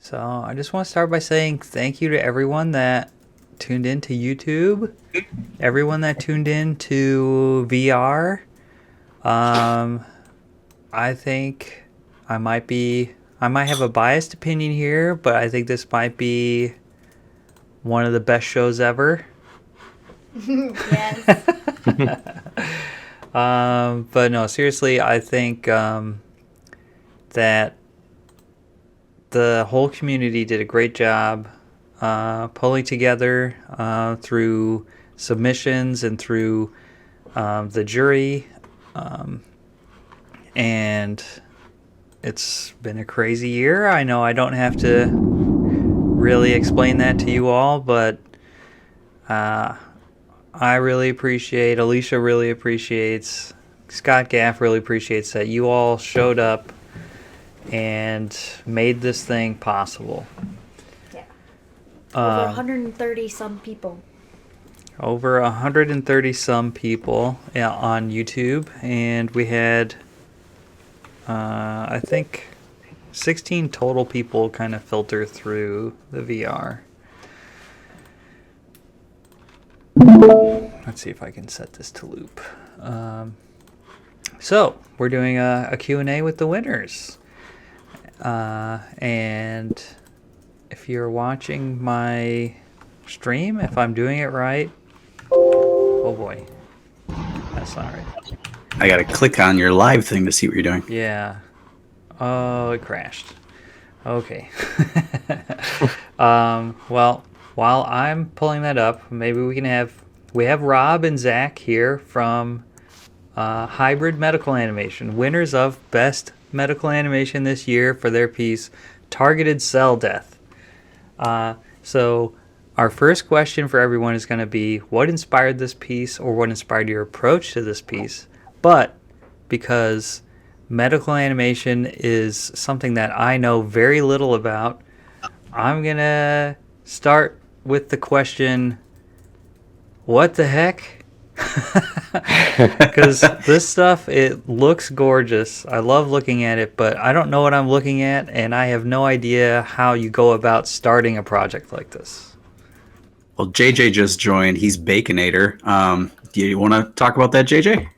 So I just want to start by saying thank you to everyone that tuned in to YouTube, everyone that tuned in to VR. Um, I think I might have a biased opinion here, but I think this might be one of the best shows ever. Yes. But no, seriously, I think that the whole community did a great job pulling together through submissions and through the jury. And it's been a crazy year. I know I don't have to really explain that to you all, but I really appreciate, Alicia really appreciates, Scott Gaff really appreciates that you all showed up and made this thing possible. Yeah. Over 130 some people. Over 130 some people, yeah, on YouTube, and we had, I think, 16 total people kind of filter through the VR. Let's see if I can set this to loop. So we're doing a Q&A with the winners. And if you're watching my stream, if I'm doing it right, oh boy, that's not right. I gotta click on your live thing to see what you're doing. Yeah. Oh, it crashed. Okay. Well, while I'm pulling that up, maybe we have Rob and Zach here from Hybrid Medical Animation, winners of Best Medical Animation this year for their piece, Targeted Cell Death. So our first question for everyone is going to be, what inspired this piece, or what inspired your approach to this piece? But because medical animation is something that I know very little about, I'm going to start with the question, what the heck? Because this stuff, it looks gorgeous. I love looking at it, but I don't know what I'm looking at, and I have no idea how you go about starting a project like this. Well, JJ just joined. He's Baconator. Do you want to talk about that, JJ?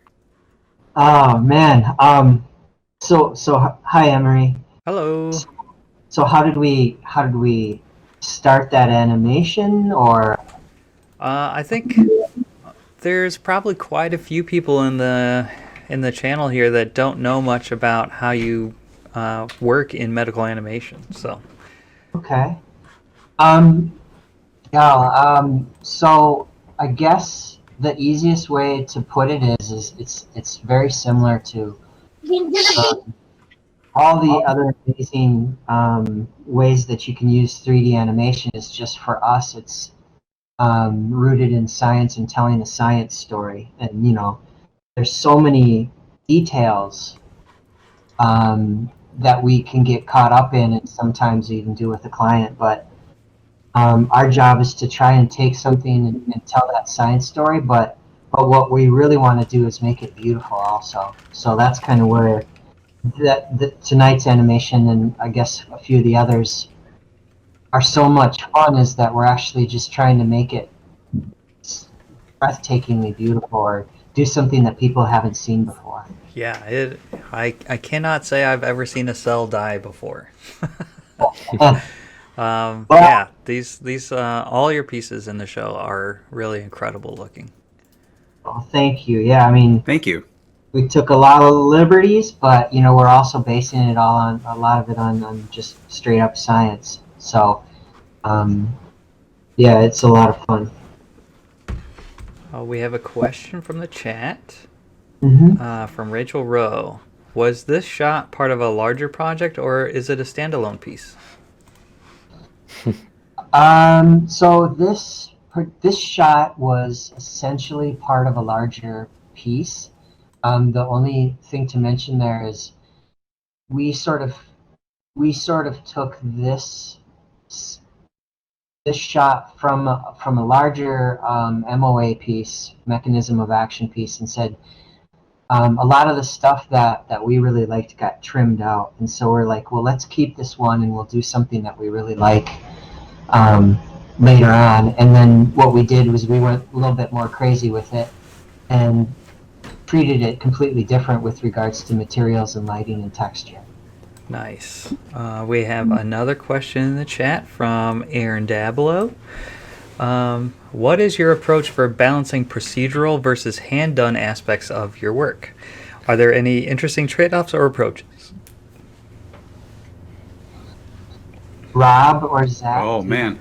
Oh man. So hi Emery. Hello. So how did we start that animation, or? I think there's probably quite a few people in the channel here that don't know much about how you work in medical animation. So. Okay. So I guess the easiest way to put it is it's very similar to all the other amazing ways that you can use 3D animation. Is just, for us, it's rooted in science and telling a science story. And there's so many details that we can get caught up in, and sometimes even do with the client. But our job is to try and take something and tell that science story, but what we really want to do is make it beautiful also. So that's kind of where tonight's animation, and I guess a few of the others, are so much fun, is that we're actually just trying to make it breathtakingly beautiful, or do something that people haven't seen before. Yeah, I cannot say I've ever seen a cell die before. Yeah, these all your pieces in the show are really incredible looking. Well, thank you. Yeah, I mean, Thank you. we took a lot of liberties, but we're also basing it all on a lot of it on just straight up science. So, yeah, it's a lot of fun. We have a question from the chat from Rachel Rowe. Was this shot part of a larger project, or is it a standalone piece? So this shot was essentially part of a larger piece. The only thing to mention there is we sort of took this shot from a larger MOA piece, mechanism of action piece, and said, a lot of the stuff that we really liked got trimmed out, and so we're like, well, let's keep this one and we'll do something that we really like later on. And then what we did was we went a little bit more crazy with it and treated it completely different with regards to materials and lighting and texture. Nice. We have another question in the chat from Aaron Dabelow. What is your approach for balancing procedural versus hand-done aspects of your work? Are there any interesting trade-offs or approaches? Rob or Zach? Oh man.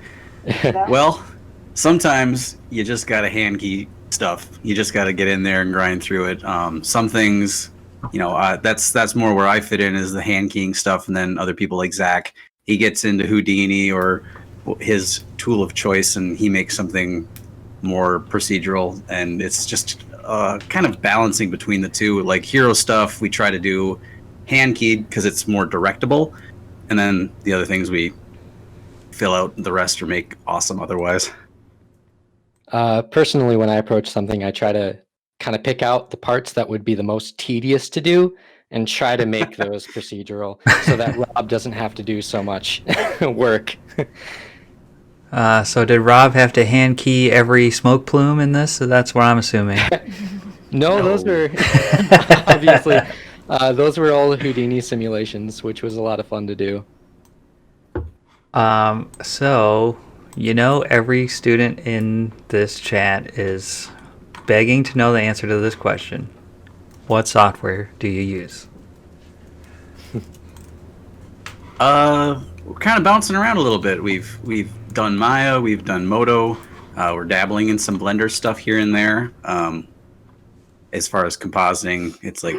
Well, sometimes you just gotta hand key stuff. You just gotta get in there and grind through it. Some things, that's more where I fit in, is the hand keying stuff, and then other people like Zach, he gets into Houdini or his tool of choice, and he makes something more procedural, and it's just kind of balancing between the two. Like hero stuff, we try to do hand keyed because it's more directable, and then the other things we fill out the rest or make awesome otherwise. Personally, when I approach something, I try to kind of pick out the parts that would be the most tedious to do and try to make those procedural so that Rob doesn't have to do so much work. So did Rob have to hand key every smoke plume in this? So that's what I'm assuming. No, those were obviously those were all Houdini simulations, which was a lot of fun to do. So, every student in this chat is begging to know the answer to this question. What software do you use? We're kind of bouncing around a little bit. We've done Maya, we've done Moto. We're dabbling in some Blender stuff here and there. As far as compositing, it's like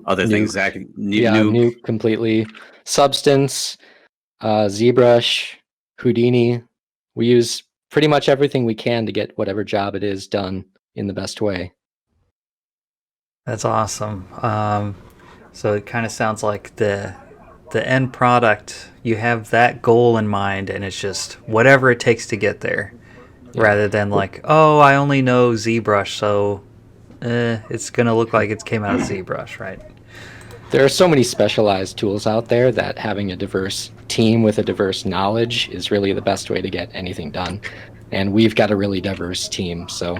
other things. Zach, new completely. Substance, ZBrush, Houdini. We use pretty much everything we can to get whatever job it is done in the best way. That's awesome. So it kind of sounds like the end product, you have that goal in mind, and it's just whatever it takes to get there, rather than like, oh, I only know ZBrush, so it's gonna look like it came out of ZBrush, right? There are so many specialized tools out there that having a diverse team with a diverse knowledge is really the best way to get anything done. And we've got a really diverse team, so.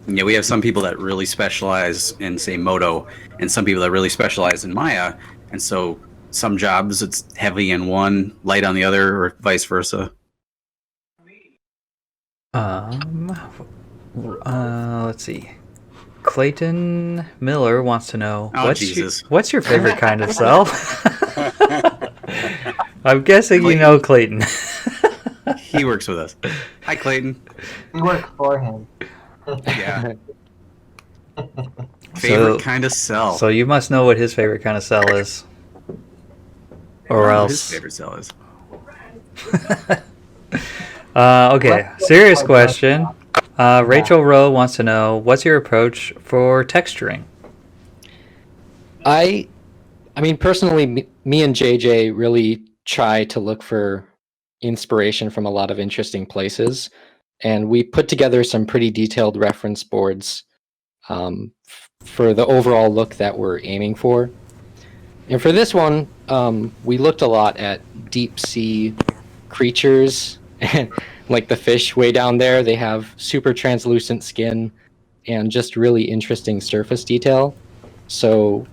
Yeah, we have some people that really specialize in, say, Moto, and some people that really specialize in Maya. And so some jobs, it's heavy in one, light on the other, or vice versa. Let's see. Clayton Miller wants to know, Jesus. What's your favorite kind of cell? I'm guessing Clayton. You know Clayton. He works with us. Hi, Clayton. We work for him. Yeah. Favorite kind of cell. So you must know what his favorite kind of cell is. Or else. His favorite cell is. Okay, serious question. Rachel Rowe wants to know, what's your approach for texturing? I mean, personally, me and JJ really try to look for inspiration from a lot of interesting places. And we put together some pretty detailed reference boards for the overall look that we're aiming for. And for this one, we looked a lot at deep sea creatures, like the fish way down there. They have super translucent skin and just really interesting surface detail. So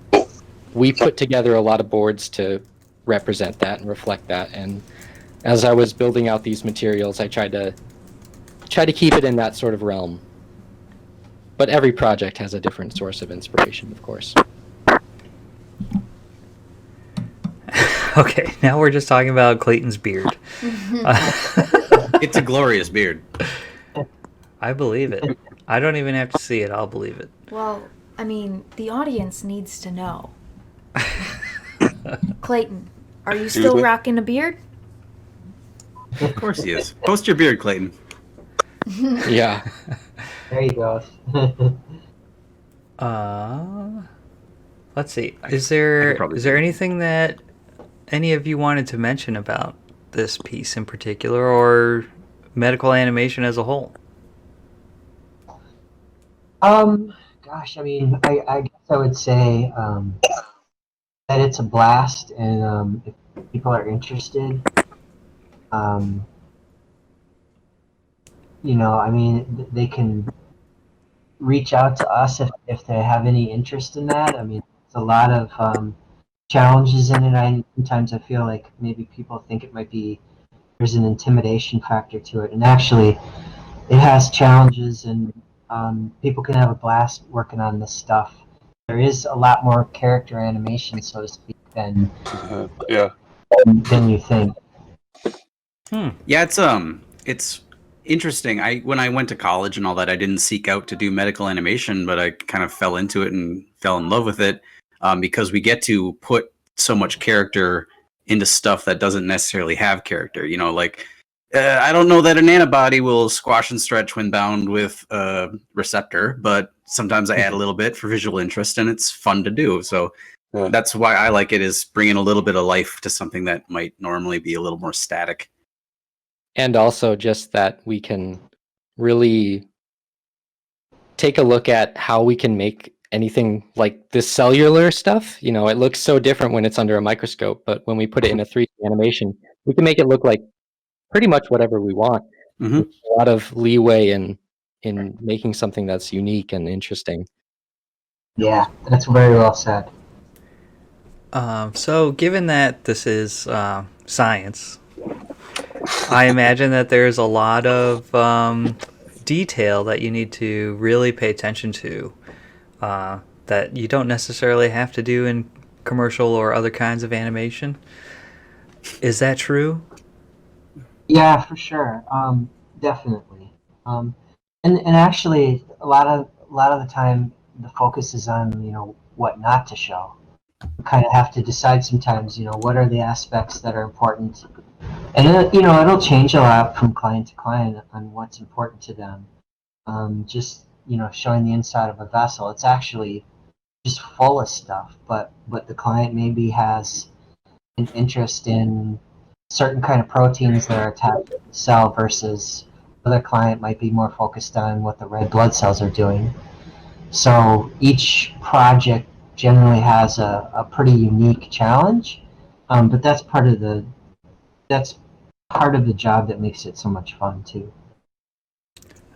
we put together a lot of boards to represent that and reflect that. And as I was building out these materials, I tried to keep it in that sort of realm. But every project has a different source of inspiration, of course. Okay, now we're just talking about Clayton's beard. It's a glorious beard. I believe it. I don't even have to see it. I'll believe it. Well, I mean, the audience needs to know. Clayton, are you still rocking a beard? Of course he is. Post your beard, Clayton. Yeah. There you go. Let's see. Is there anything that any of you wanted to mention about this piece in particular, or medical animation as a whole? Gosh, I mean, I guess I would say that it's a blast, and if people are interested, um, I mean, they can reach out to us if they have any interest in that. I mean, it's a lot of challenges in it. Sometimes I feel like maybe people think it might be there's an intimidation factor to it, and actually, it has challenges, and people can have a blast working on this stuff. There is a lot more character animation, so to speak, than you think. Yeah, it's interesting. When I went to college and all that, I didn't seek out to do medical animation, but I kind of fell into it and fell in love with it because we get to put so much character into stuff that doesn't necessarily have character. You know, like I don't know that an antibody will squash and stretch when bound with a receptor, but sometimes I add a little bit for visual interest, and it's fun to do. So that's why I like it, is bringing a little bit of life to something that might normally be a little more static. And also just that we can really take a look at how we can make anything like this cellular stuff. You know, it looks so different when it's under a microscope, but when we put it in a 3D animation, we can make it look like pretty much whatever we want. Mm-hmm. With a lot of leeway in making something that's unique and interesting. Yeah, that's very well said. So given that this is science, I imagine that there's a lot of detail that you need to really pay attention to that you don't necessarily have to do in commercial or other kinds of animation. Is that true? Yeah, for sure. Definitely. And actually, a lot of the time, the focus is on what not to show. You kind of have to decide sometimes. What are the aspects that are important, and it'll change a lot from client to client on what's important to them. Just showing the inside of a vessel, it's actually just full of stuff. But the client maybe has an interest in certain kind of proteins that are attached to the cell versus other client might be more focused on what the red blood cells are doing. So each project generally has a pretty unique challenge, but that's part of the job that makes it so much fun too.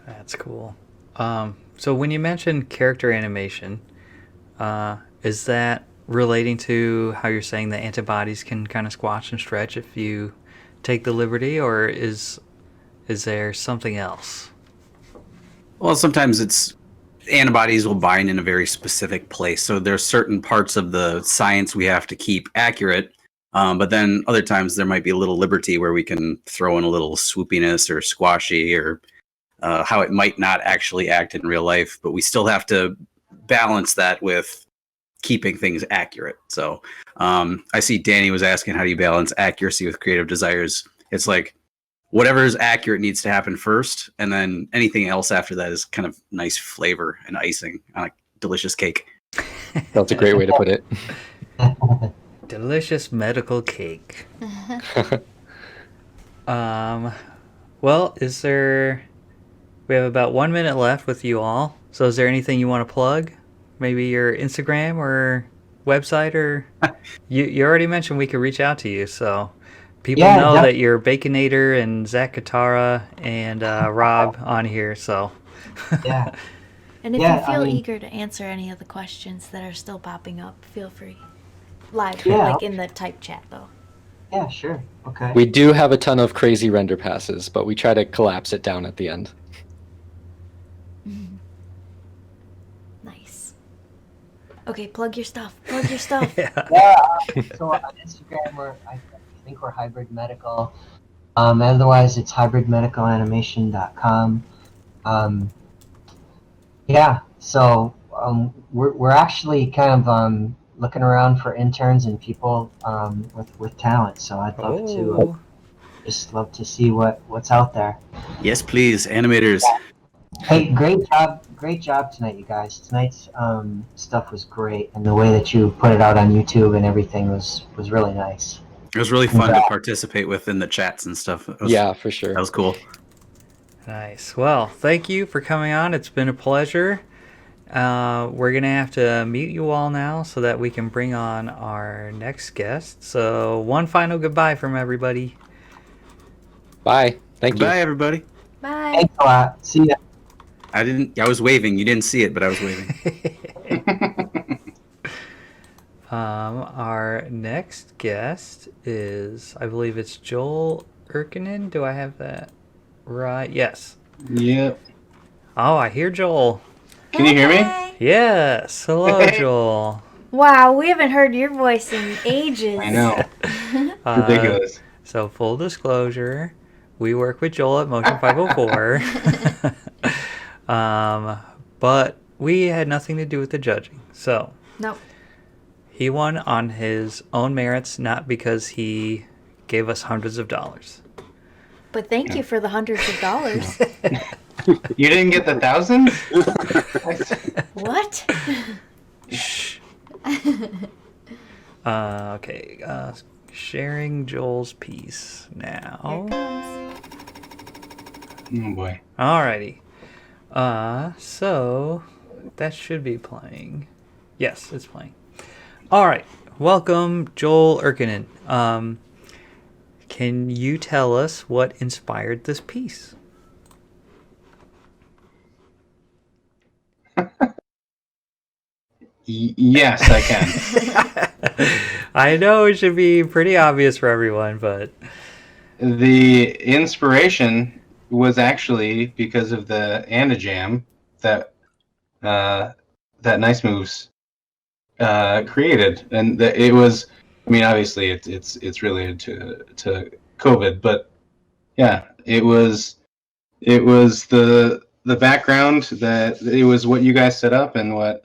That's cool. So when you mentioned character animation, is that relating to how you're saying the antibodies can kind of squash and stretch if you take the liberty, or is there something else? Well, sometimes it's antibodies will bind in a very specific place. So there's certain parts of the science we have to keep accurate. But then other times there might be a little liberty where we can throw in a little swoopiness or squashy or how it might not actually act in real life. But we still have to balance that with keeping things accurate. So I see Danny was asking, how do you balance accuracy with creative desires? It's like whatever is accurate needs to happen first, and then anything else after that is kind of nice flavor and icing on a delicious cake. That's a great way to put it. Delicious medical cake. Well, we have about 1 minute left with you all. So is there anything you want to plug? Maybe your Instagram or website, or you already mentioned we could reach out to you, so people know that you're Baconator and Zach Katara and Rob on here. So yeah. And if you feel eager to answer any of the questions that are still popping up, feel free. Live, like in the type chat though. Yeah, sure. Okay. We do have a ton of crazy render passes, but we try to collapse it down at the end. Nice. Okay, plug your stuff. Plug your stuff. So on Instagram, I think we're Hybrid Medical. Otherwise, it's hybridmedicalanimation.com. So we're actually kind of looking around for interns and people with talent. So I'd love to love to see what's out there. Yes, please, animators. Hey, great job tonight, you guys. Tonight's stuff was great, and the way that you put it out on YouTube and everything was really nice. It was really fun to participate with in the chats and stuff. Yeah, for sure. That was cool. Nice. Well, thank you for coming on. It's been a pleasure. we're going to have to mute you all now so that we can bring on our next guest. So one final goodbye from everybody. Bye. Thank you. Bye, everybody. Bye. Thanks a lot. See ya. I was waving. You didn't see it, but I was waving. Our next guest is, I believe it's Joel Erkkinen. Do I have that right? Yes. Yep. Oh, I hear Joel. Can you hear me? Hey. Yes. Hello, Joel. Wow, we haven't heard your voice in ages. I know. Ridiculous. So, full disclosure, we work with Joel at Motion 504. But we had nothing to do with the judging. So, Nope. he won on his own merits, not because he gave us hundreds of dollars. But thank you for the hundreds of dollars. You didn't get the thousands? What? Shh. Okay. Sharing Joel's piece Here now. it comes. Oh boy. Alrighty. So that should be playing. Yes, it's playing. Alright. Welcome, Joel Erkkinen. Can you tell us what inspired this piece? Yes, I can. I know it should be pretty obvious for everyone, but The inspiration was actually because of the Jam that that Nice Moves created, and it was. I mean, obviously, it's related to COVID, but yeah, it was the background that it was what you guys set up and what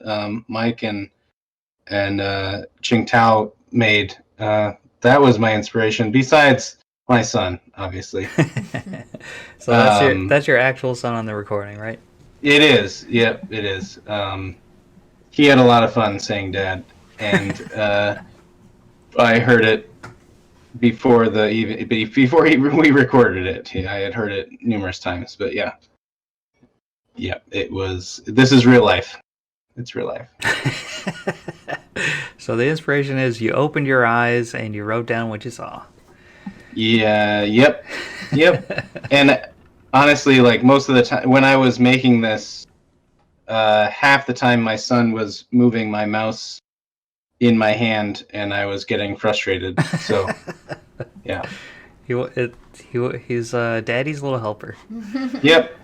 Mike and Ching Tao made. That was my inspiration. Besides my son, obviously. so that's your actual son on the recording, right? It is. Yep, it is. He had a lot of fun saying "Dad," and I heard it before we recorded it. I had heard it numerous times, but yeah, it was. This is real life. It's real life. So the inspiration is you opened your eyes and you wrote down what you saw. Yeah. Yep. And honestly, like most of the time when I was making this, half the time my son was moving my mouse in my hand and I was getting frustrated. So, yeah. He's daddy's little helper. Yep.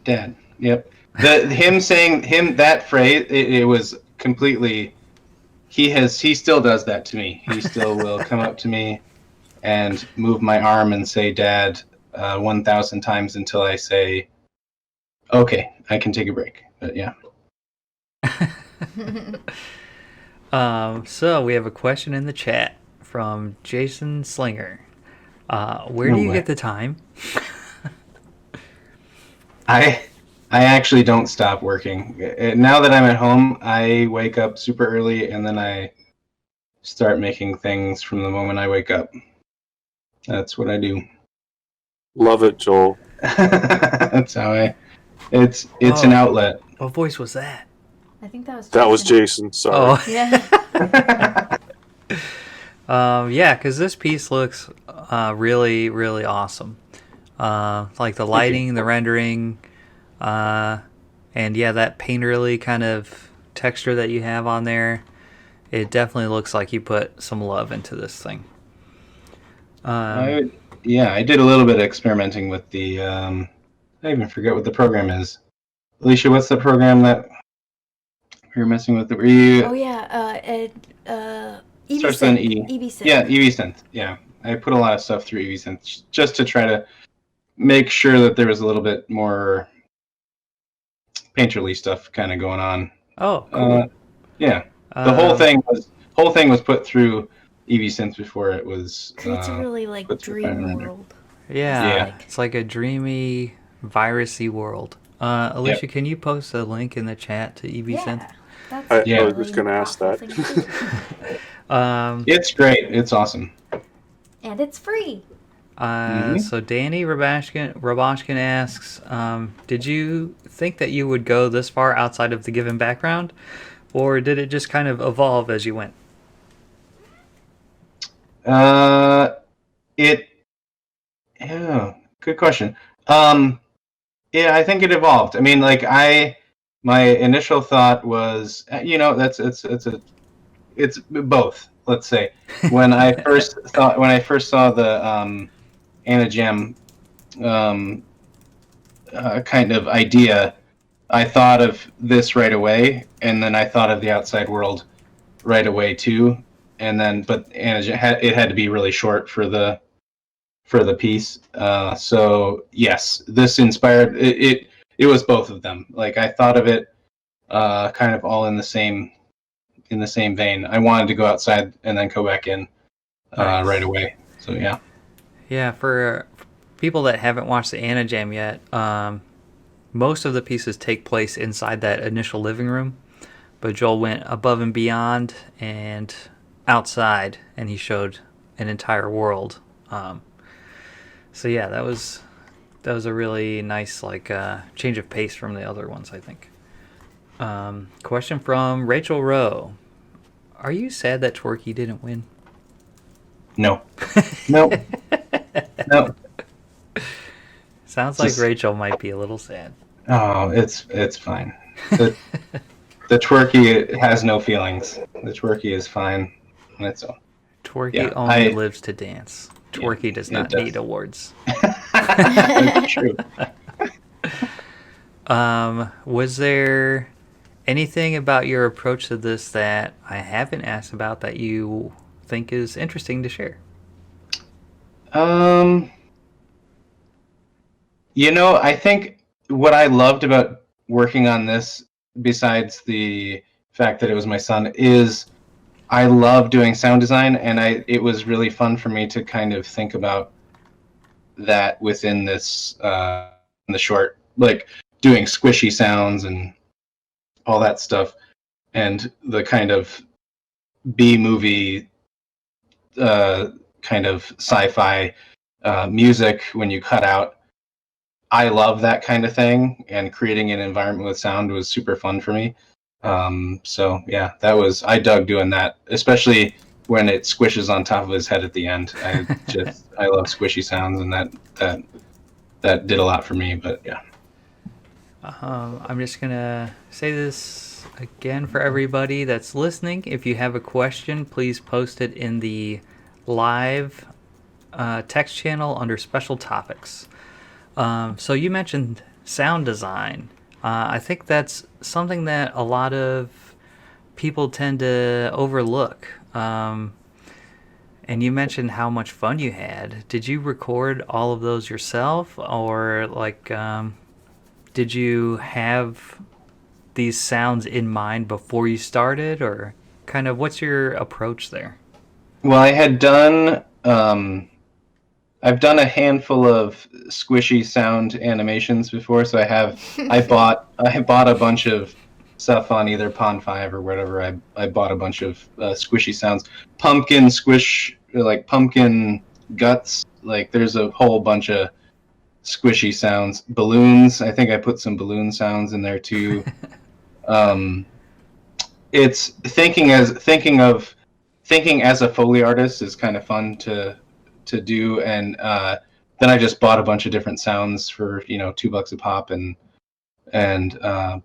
Dad. Yep. Him saying that phrase, it was completely. He still does that to me. He still will come up to me and move my arm and say "Dad" 1,000 times until I say, "Okay, I can take a break." But yeah. So we have a question in the chat from Jason Slinger. Where do you get the time? I actually don't stop working. Now that I'm at home, I wake up super early and then I start making things from the moment I wake up. That's what I do. Love it, Joel. That's how it's an outlet. What voice was that? I think that was That was Jason. Jason. Sorry. Oh, Yeah. yeah, because this piece looks really, really awesome. Like the lighting, the rendering, and yeah, that painterly kind of texture that you have on there. It definitely looks like you put some love into this thing. I did a little bit of experimenting with the. I even forget what the program is. Alicia, what's the program that you're messing with? Were you? Oh yeah. Starts with an E. EV-Synth. Yeah, EV-Synth. Yeah, I put a lot of stuff through EV-Synth just to try to make sure that there was a little bit more painterly stuff kind of going on. Oh, cool. Yeah, the whole thing was put through EV-Synth before it was. Creates a really like dream world. Yeah, it's like a dreamy, virusy world. Alicia, can you post a link in the chat to EV-Synth? Yeah, that's I really was going to ask powerful that. thing to do. It's great. It's awesome. And it's free. So Danny Rabashkin asks, did you think that you would go this far outside of the given background, or did it just kind of evolve as you went? Yeah, good question. Yeah, I think it evolved. I mean, like my initial thought was, it's both. Let's say when I first saw the Anagem kind of idea, I thought of this right away, and then I thought of the outside world right away too. And then, but Anagem it had to be really short for the piece. So yes, this inspired it. It was both of them. Like I thought of it kind of all in the same vein. I wanted to go outside and then go back in Nice. right away. So yeah. Yeah, for people that haven't watched the Anajam yet, most of the pieces take place inside that initial living room, but Joel went above and beyond and outside, and he showed an entire world. So yeah, that was a really nice change of pace from the other ones, I think. Question from Rachel Rowe: are you sad that Twerky didn't win? No. No. No. Sounds like Rachel might be a little sad. Oh, it's fine. The Twerky has no feelings. The Twerky is fine. That's all. Twerky only lives to dance. Twerky does not need awards. That's true. Was there anything about your approach to this that I haven't asked about that you think is interesting to share? I think what I loved about working on this, besides the fact that it was my son, is I love doing sound design, and it was really fun for me to kind of think about that within this in the short, like doing squishy sounds and all that stuff, and the kind of B-movie kind of sci-fi music when you cut out. I love that kind of thing, and creating an environment with sound was super fun for me. So yeah, I dug doing that, especially when it squishes on top of his head at the end. I love squishy sounds, and that did a lot for me. But yeah. I'm just gonna say this again for everybody that's listening. If you have a question, please post it in the live text channel under special topics. So you mentioned sound design. I think that's something that a lot of people tend to overlook. And you mentioned how much fun you had. Did you record all of those yourself, or did you have these sounds in mind before you started, or kind of what's your approach there? Well, I had done I've done a handful of squishy sound animations before, so I bought a bunch of stuff on either Pond 5 or whatever. I bought a bunch of squishy sounds. Pumpkin squish, like pumpkin guts, like there's a whole bunch of squishy sounds. Balloons, I think I put some balloon sounds in there too. It's thinking as a Foley artist is kind of fun to do, and then I just bought a bunch of different sounds for $2 a pop and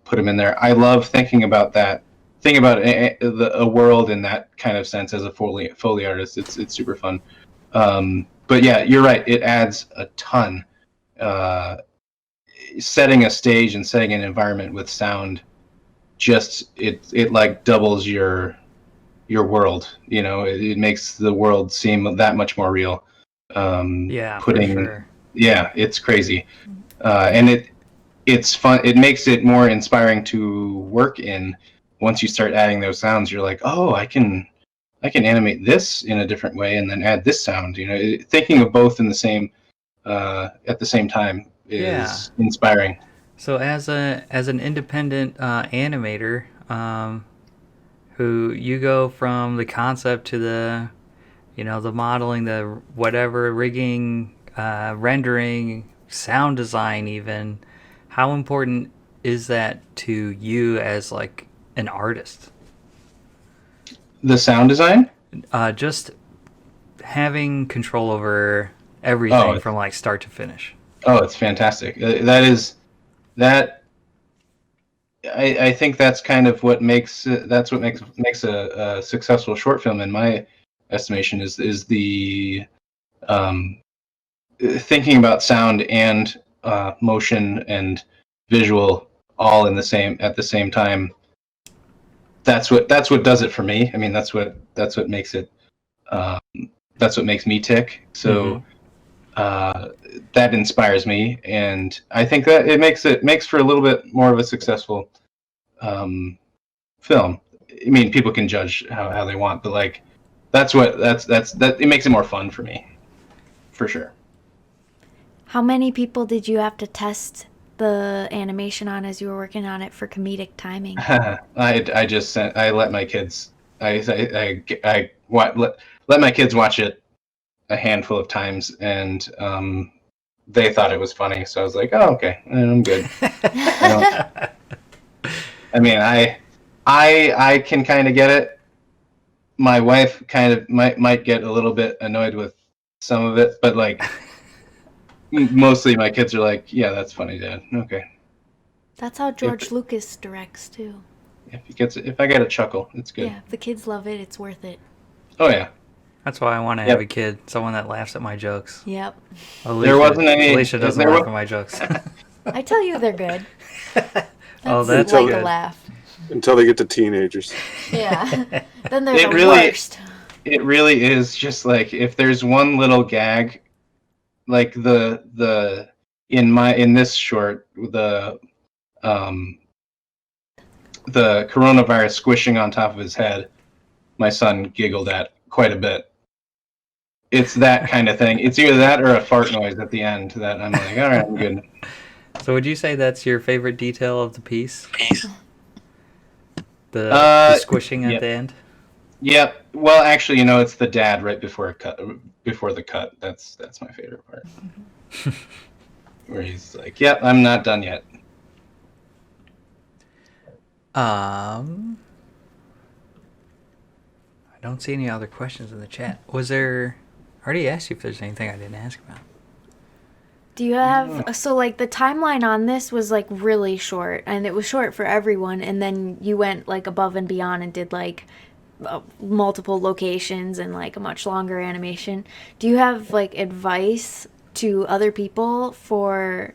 put them in there. I love thinking about that. Think about a world in that kind of sense as a Foley artist. It's super fun. But yeah, you're right. It adds a ton. Setting a stage and setting an environment with sound, it like doubles your world. It makes the world seem that much more real. For sure. Yeah, it's crazy, and it's fun. It makes it more inspiring to work in. Once you start adding those sounds, you're like, oh, I can animate this in a different way, and then add this sound. Thinking of both in the same at the same time is inspiring. So as an independent animator, who you go from the concept to the modeling, the whatever rigging, rendering, sound design, even. How important is that to you as like an artist? The sound design? Just having control over everything from like start to finish. Oh, it's fantastic. I think that's kind of what makes a successful short film in my estimation is the thinking about sound and motion and visual all at the same time. That's what does it for me. I mean, that's what makes it. That's what makes me tick. So that inspires me, and I think that it makes for a little bit more of a successful film. I mean, people can judge how they want, but like that it makes it more fun for me, for sure. How many people did you have to test the animation on as you were working on it for comedic timing? I let my kids let my kids watch it a handful of times, and they thought it was funny, so I was like, oh, okay, I'm good. I mean, I can kind of get it. My wife kind of might get a little bit annoyed with some of it, but like mostly my kids are like, yeah, that's funny, Dad. Okay. That's how George Lucas directs too. If I get a chuckle, it's good. Yeah, if the kids love it, it's worth it. Oh yeah. That's why I want to have a kid, someone that laughs at my jokes. Yep. Alicia doesn't laugh at my jokes. I tell you, they're good. That's like good. a laugh. Until they get to teenagers. Yeah. Then they're the worst. It really is just like if there's one little gag, like in this short, the coronavirus squishing on top of his head, my son giggled at quite a bit. It's that kind of thing. It's either that or a fart noise at the end that I'm like, all right, I'm good. So would you say that's your favorite detail of the piece? The squishing at the end? Yep. Well, actually, it's the dad right before the cut. That's my favorite part. Where he's like, "Yep, I'm not done yet." I don't see any other questions in the chat. Was there? I already asked you if there's anything I didn't ask about. Do you have so like the timeline on this was like really short, and it was short for everyone, and then you went like above and beyond and did like multiple locations and like a much longer animation. Do you have like advice to other people for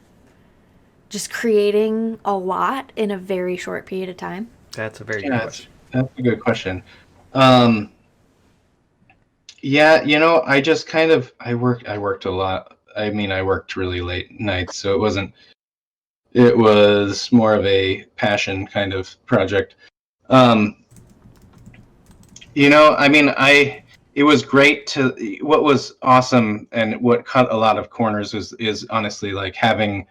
just creating a lot in a very short period of time? That's a very good question. That's a good question. Yeah, I just kind of I worked a lot. I mean, I worked really late nights, so it was more of a passion kind of project. I mean, it was great what was awesome and what cut a lot of corners is honestly like having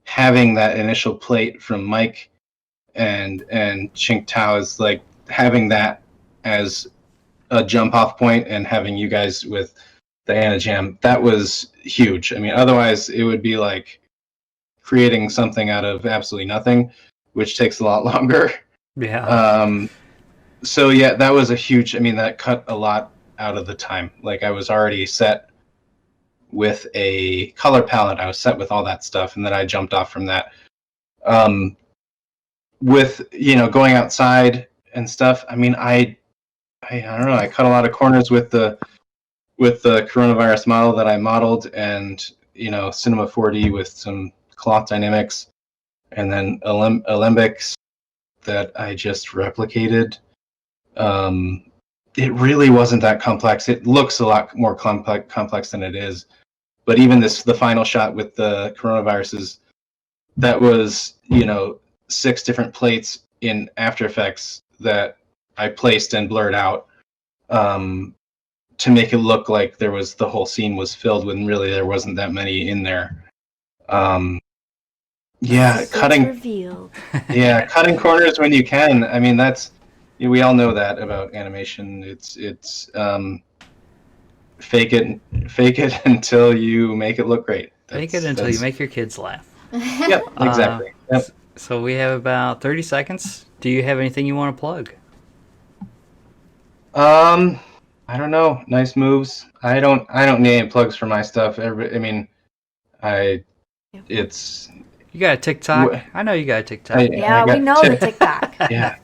that initial plate from Mike and Chink Tao is like having that as a jump off point, and having you guys with the Anajam, that was huge. I mean, otherwise it would be like creating something out of absolutely nothing, which takes a lot longer. Yeah. So yeah, that was a huge, I mean, that cut a lot out of the time. Like I was already set with a color palette. I was set with all that stuff. And then I jumped off from that. With, going outside and stuff. I mean, I don't know. I cut a lot of corners with the coronavirus model that I modeled, and Cinema 4D with some cloth dynamics, and then Alembics that I just replicated. It really wasn't that complex. It looks a lot more complex than it is. But even the final shot with the coronaviruses, that was 6 different plates in After Effects that I placed and blurred out to make it look like the whole scene was filled when really there wasn't that many in there. Cutting corners when you can. I mean, we all know that about animation. It's fake it until you make it look great. Fake it until you make your kids laugh. Yep, exactly. Yep. So we have about 30 seconds. Do you have anything you want to plug? I don't know. Nice moves. I don't need any plugs for my stuff. It's You got a TikTok? I know you got a TikTok. We know the TikTok. Yeah.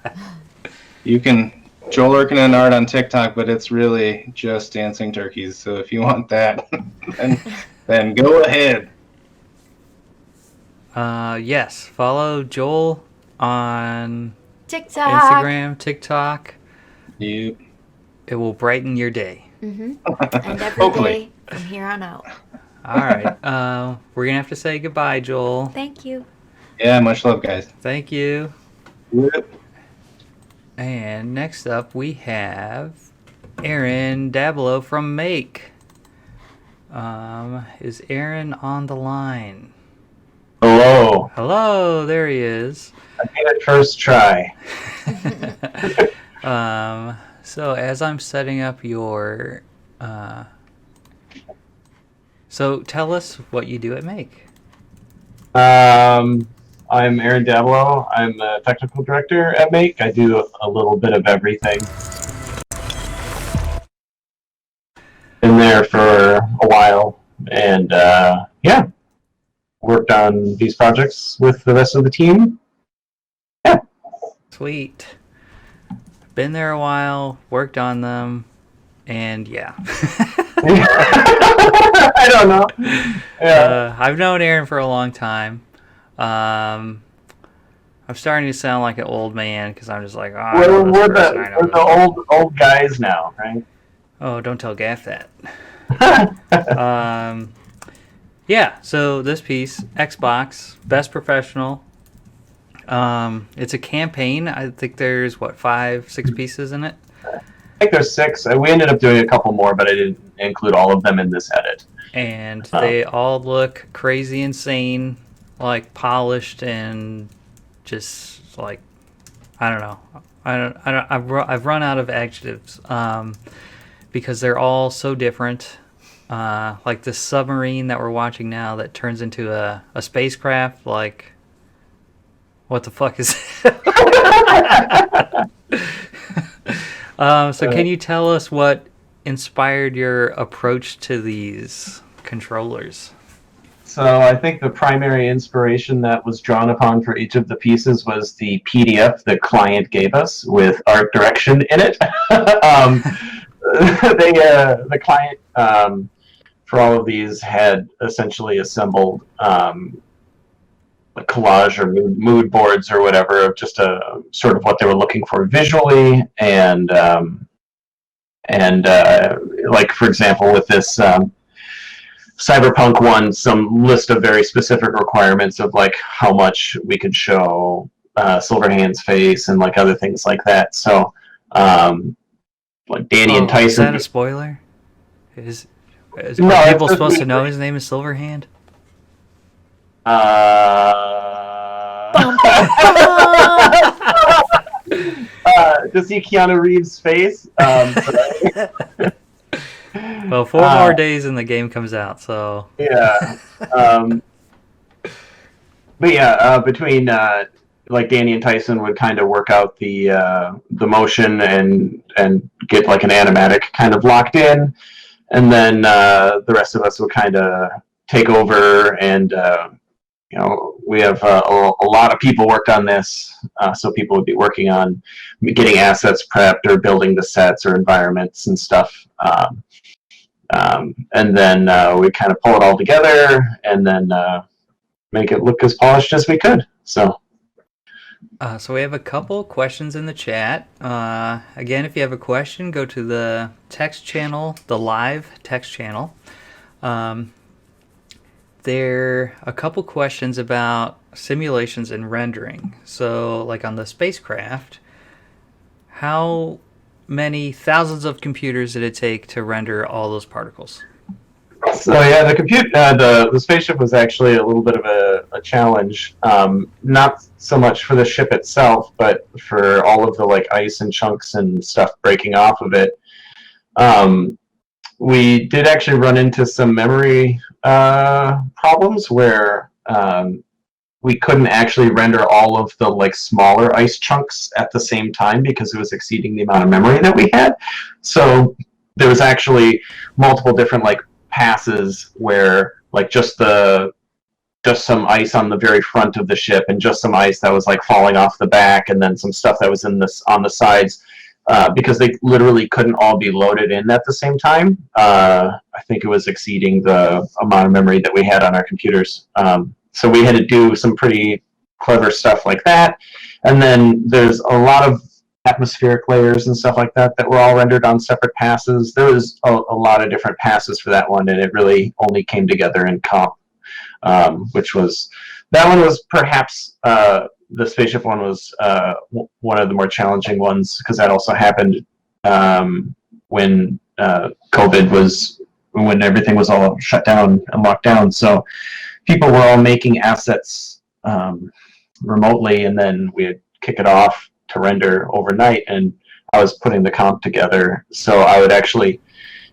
You can Joel Erkkinen art on TikTok, but it's really just dancing turkeys. So if you want that, then go ahead. Yes. Follow Joel on TikTok. Instagram, TikTok. Yep. It will brighten your day. And every Hopefully. day from here on out. All right. We're going to have to say goodbye, Joel. Thank you. Yeah, much love, guys. Thank you. Yep. And next up, we have Aaron Dabelow from Make. Is Aaron on the line? Hello. Hello, there he is. I made it first try. So as I'm setting up your... So tell us what you do at Make. I'm Aaron Dabelow. I'm a technical director at Make. I do a little bit of everything. Been there for a while, and worked on these projects with the rest of the team. Yeah. Sweet. Been there a while, worked on them, and yeah. I don't know. Yeah. I've known Aaron for a long time. I'm starting to sound like an old man because I'm just like, we're the old guys now, right? Oh, don't tell Gaff that. Yeah, so this piece, Xbox, Best Professional. It's a campaign. I think there's, 5-6 pieces in it? I think there's 6. We ended up doing a couple more, but I didn't include all of them in this edit. And they all look crazy insane, like polished and just like, I don't know. I've run out of adjectives because they're all so different. Like this submarine that we're watching now that turns into a spacecraft, like, what the fuck is So can you tell us what inspired your approach to these controllers? So I think the primary inspiration that was drawn upon for each of the pieces was the PDF the client gave us with art direction in it. The client for all of these had essentially assembled a collage or mood boards or whatever of just a sort of what they were looking for visually, and like for example with this Cyberpunk one, some list of very specific requirements of like how much we could show Silverhand's face and like other things like that. So like Danny and Tyson. Is that a spoiler? Are people supposed to know his name is Silverhand? To see Keanu Reeves' face. Well, 4 more days and the game comes out, so... Yeah. But yeah, between like Danny and Tyson would kind of work out the motion and get like an animatic kind of locked in, and then the rest of us would kind of take over, and we have a lot of people worked on this, so people would be working on getting assets prepped or building the sets or environments and stuff. And then we kind of pull it all together and then make it look as polished as we could. So we have a couple questions in the chat. Again, if you have a question, go to the text channel, the live text channel. There are a couple questions about simulations and rendering. So, like on the spacecraft, how many thousands of computers did it take to render all those particles? So yeah, the spaceship was actually a little bit of a challenge. Not so much for the ship itself, but for all of the like ice and chunks and stuff breaking off of it. we did actually run into some memory problems where we couldn't actually render all of the like smaller ice chunks at the same time because it was exceeding the amount of memory that we had. So there was actually multiple different like passes where like just some ice on the very front of the ship and just some ice that was like falling off the back, and then some stuff that was in this on the sides, because they literally couldn't all be loaded in at the same time. I think it was exceeding the amount of memory that we had on our computers. So we had to do some pretty clever stuff like that. And then there's a lot of atmospheric layers and stuff like that that were all rendered on separate passes. There was a lot of different passes for that one, and it really only came together in comp, which was, that one was perhaps, the spaceship one was one of the more challenging ones, because that also happened when COVID was, when everything was all shut down and locked down. So people were all making assets remotely, and then we'd kick it off to render overnight, and I was putting the comp together. So I would actually,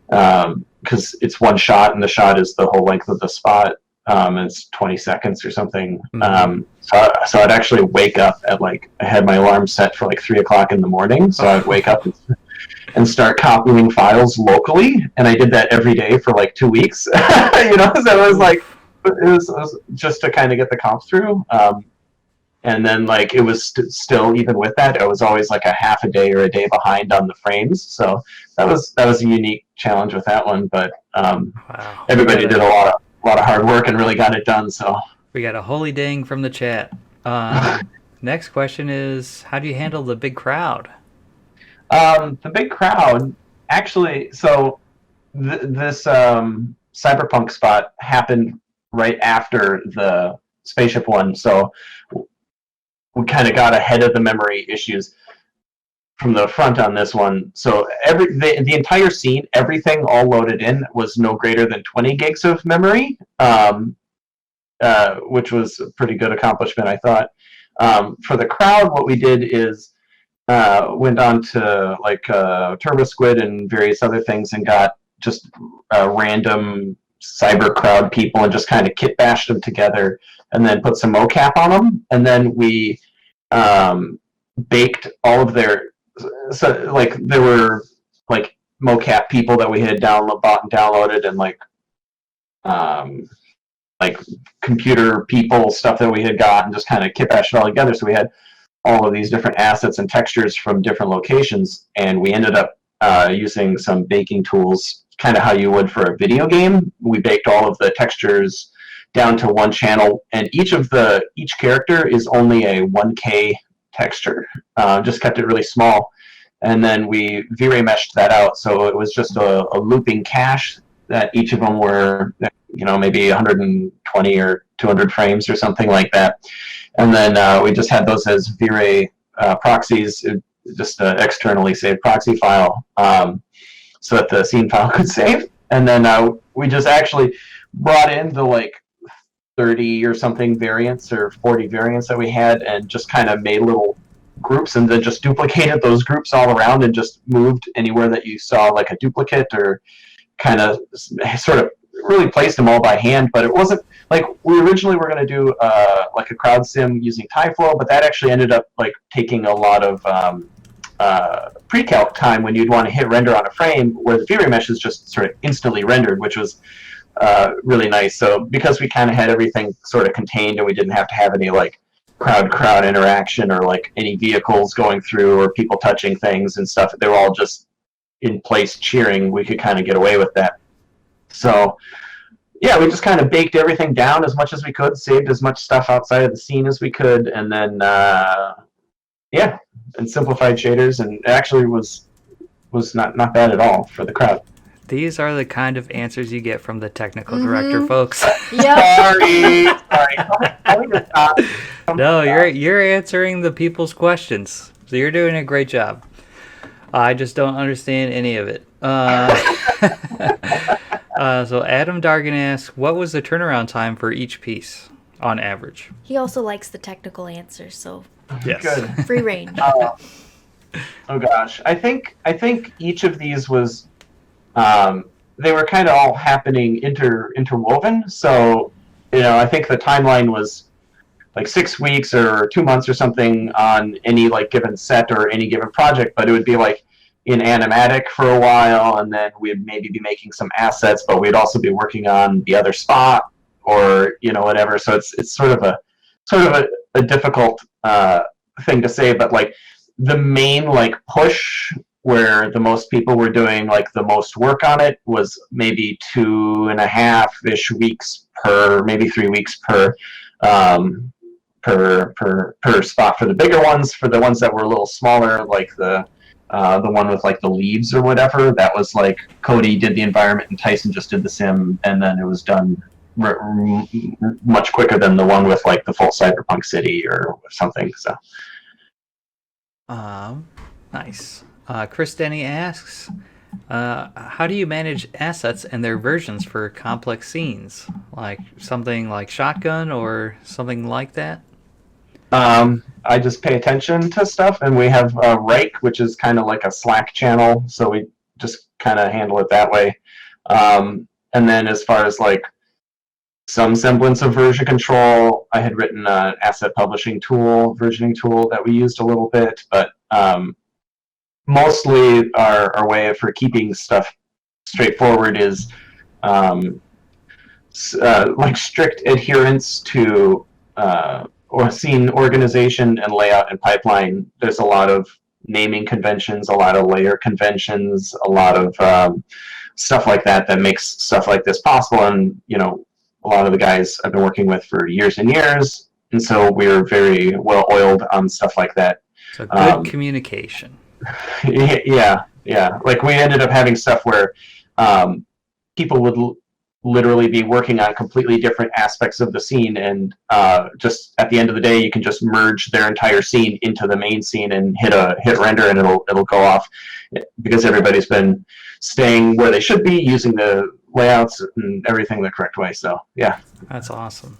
because it's one shot, and the shot is the whole length of the spot, and it's 20 seconds or something. So I'd actually wake up at like, I had my alarm set for like 3 o'clock in the morning, so I'd wake up and start copying files locally, and I did that every day for like 2 weeks. So it was like, it was just to kind of get the comp through. And then like it was still, even with that, I was always like a half a day or a day behind on the frames. So that was a unique challenge with that one. But Wow. everybody did a lot of hard work and really got it done. So We got a holy ding from the chat. Next question is, how do you handle the big crowd? the big crowd actually. So this cyberpunk spot happened right after the spaceship one. So we kind of got ahead of the memory issues from the front on this one. So the entire scene, everything all loaded in, was no greater than 20 gigs of memory, which was a pretty good accomplishment, I thought. For the crowd, what we did is went on to like Turbo Squid and various other things and got just random cyber crowd people and just kind of kit bashed them together and then put some mocap on them. And then we baked all of their, so like there were like mocap people that we had bought and downloaded, and like computer people stuff that we had got, and just kind of kit bashed it all together. So we had all of these different assets and textures from different locations, and we ended up using some baking tools, kind of how you would for a video game. We baked all of the textures down to one channel, and each character is only a 1K texture. Just kept it really small, and then we V-Ray meshed that out, so it was just a looping cache that each of them were, maybe 120 or 200 frames or something like that. And then we just had those as V-Ray proxies, just an externally saved proxy file, so that the scene file could save. And then we just actually brought in the like 30 or something variants or 40 variants that we had, and just kind of made little groups, and then just duplicated those groups all around and just moved anywhere that you saw like a duplicate, or kind of sort of really placed them all by hand. But it wasn't like we originally were going to do like a crowd sim using Tyflow, but that actually ended up like taking a lot of pre-calc time when you'd want to hit render on a frame, where the V-Ray mesh is just sort of instantly rendered, which was really nice. So because we kind of had everything sort of contained, and we didn't have to have any like crowd interaction or like any vehicles going through or people touching things and stuff, they were all just in place cheering, we could kind of get away with that. So yeah, we just kind of baked everything down as much as we could, saved as much stuff outside of the scene as we could, and then and simplified shaders, and it actually was not bad at all for the crowd. These are the kind of answers you get from the technical director, folks. Yep. Sorry. No, you're answering the people's questions, so you're doing a great job. I just don't understand any of it. So Adam Dargan asks, what was the turnaround time for each piece on average? He also likes the technical answers, so Yes. Good. free range. Oh gosh, I think each of these was they were kind of all happening interwoven. So, I think the timeline was like 6 weeks or 2 months or something on any like given set or any given project, but it would be like in animatic for a while, and then we'd maybe be making some assets, but we'd also be working on the other spot or whatever. So it's sort of a difficult thing to say, but like the main like push where the most people were doing like the most work on it was maybe 2.5-ish weeks per, maybe 3 weeks per spot for the bigger ones. For the ones that were a little smaller, like the one with like the leaves or whatever, that was like Cody did the environment and Tyson just did the sim, and then it was done much quicker than the one with like the full cyberpunk city or something. So nice. Chris Denny asks, how do you manage assets and their versions for complex scenes, like something like Shotgun or something like that? I just pay attention to stuff, and we have Rake, which is kind of like a Slack channel, so we just kind of handle it that way. And then as far as like some semblance of version control, I had written an asset publishing tool, versioning tool that we used a little bit, but mostly our way for keeping stuff straightforward is like strict adherence to or scene organization and layout and pipeline. There's a lot of naming conventions, a lot of layer conventions, a lot of stuff like that makes stuff like this possible. And a lot of the guys I've been working with for years and years, and so we're very well oiled on stuff like that. So good communication. Yeah. Like we ended up having stuff where people would literally be working on completely different aspects of the scene, and just at the end of the day, you can just merge their entire scene into the main scene and hit render, and it'll go off, because everybody's been staying where they should be, using the layouts and everything the correct way. So yeah, that's awesome.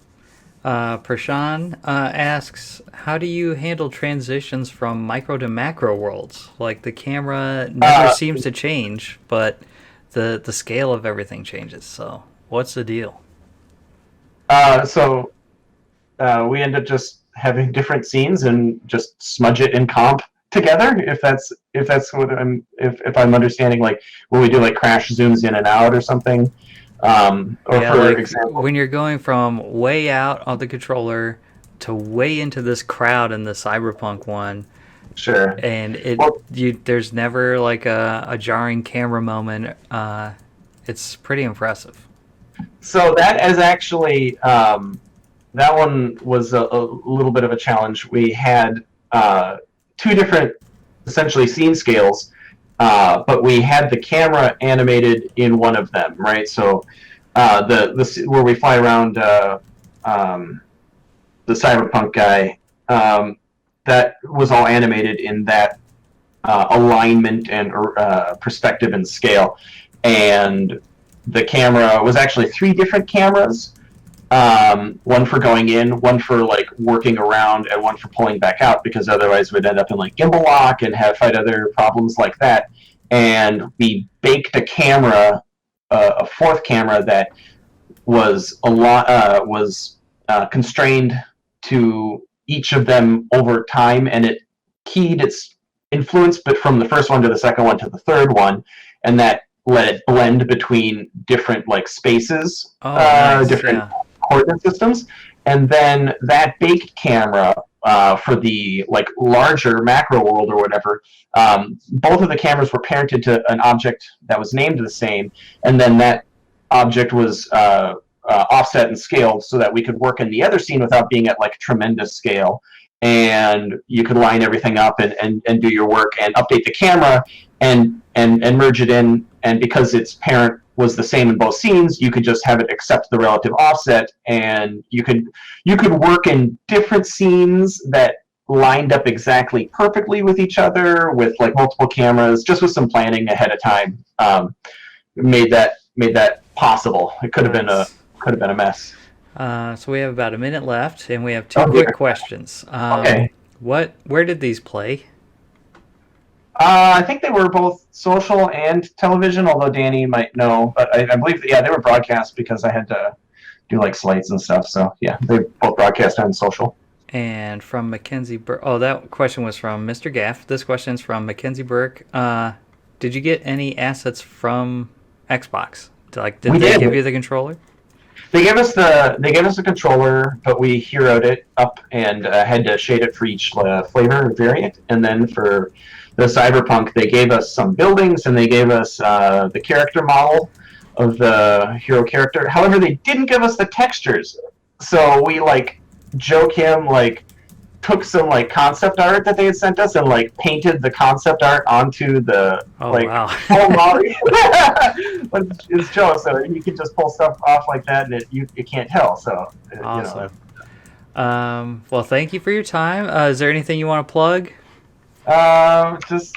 Prashan asks, how do you handle transitions from micro to macro worlds? Like the camera never seems to change, but the scale of everything changes. So what's the deal? So we end up just having different scenes and just smudge it in comp together. If that's what if I'm understanding, like when we do like crash zooms in and out or something. For example, when you're going from way out of the controller to way into this crowd in the cyberpunk one, sure, and there's never like a jarring camera moment. It's pretty impressive. So that is actually that one was a little bit of a challenge. We had two different essentially scene scales. But we had the camera animated in one of them, right? So the where we fly around the cyberpunk guy, that was all animated in that alignment and perspective and scale. And the camera was actually 3 different cameras. One for going in, one for like working around, and one for pulling back out, because otherwise we'd end up in like gimbal lock and fight other problems like that. And we baked a camera, a 4th camera that was constrained to each of them over time, and it keyed its influence, but from the first one to the second one to the third one, and that let it blend between different like spaces, different coordinate systems. And then that baked camera for the like larger macro world or whatever, both of the cameras were parented to an object that was named the same, and then that object was offset and scaled so that we could work in the other scene without being at like tremendous scale, and you could line everything up and do your work and update the camera and merge it in. And because its parent was the same in both scenes, you could just have it accept the relative offset, and you could work in different scenes that lined up exactly perfectly with each other with like multiple cameras, just with some planning ahead of time. Made that possible. It could have been a mess. So we have about a minute left, and we have 2 quick questions. Okay. Where did these play? I think they were both social and television, although Danny might know. But I believe, yeah, they were broadcast because I had to do like slates and stuff. So yeah, they both broadcast and social. And from Mackenzie Burke. Oh, that question was from Mr. Gaff. This question is from Mackenzie Burke. Did you get any assets from Xbox? Did We they did. give you the controller? They gave us the controller, but we heroed it up and had to shade it for each flavor variant. And then for the Cyberpunk, they gave us some buildings and they gave us the character model of the hero character. However, they didn't give us the textures. So we like joke him like took some like concept art that they had sent us and like painted the concept art onto the Wow. whole model. But it's Joe, so you can just pull stuff off like that, and you can't tell. So Awesome. Well, thank you for your time. Is there anything you want to plug? Just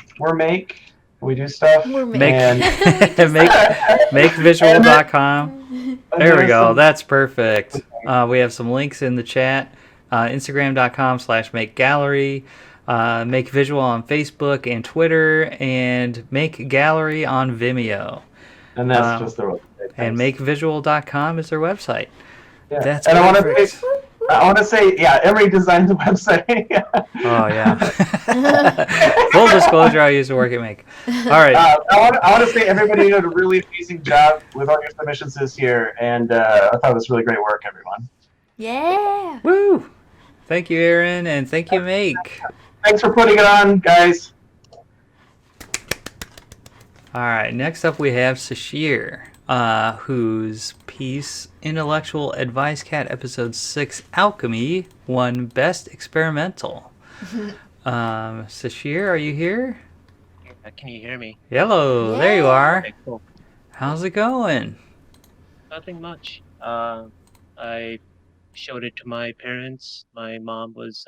we do stuff. We're Makevisual.com. There we go. That's perfect. We have some links in the chat. Instagram.com/makegallery. Make Visual on Facebook and Twitter, and Make Gallery on Vimeo. And that's just their website. And makevisual.com is their website. Yeah. That's and perfect. I want to say, yeah, Emery designed the website. Oh, yeah. Full disclosure, I used to work at Make. All right. I want to say everybody did a really amazing job with all your submissions this year, and I thought it was really great work, everyone. Yeah. Woo! Thank you, Aaron, and thank you, Make. Thanks for putting it on, guys. All right, next up we have Sishir, whose piece, Intellectual Advice Cat, Episode 6, Alchemy, won Best Experimental. Sishir, are you here? Can you hear me? Hello, there you Yeah. are. Okay, cool. How's it going? Nothing much. I showed it to my parents. My mom was,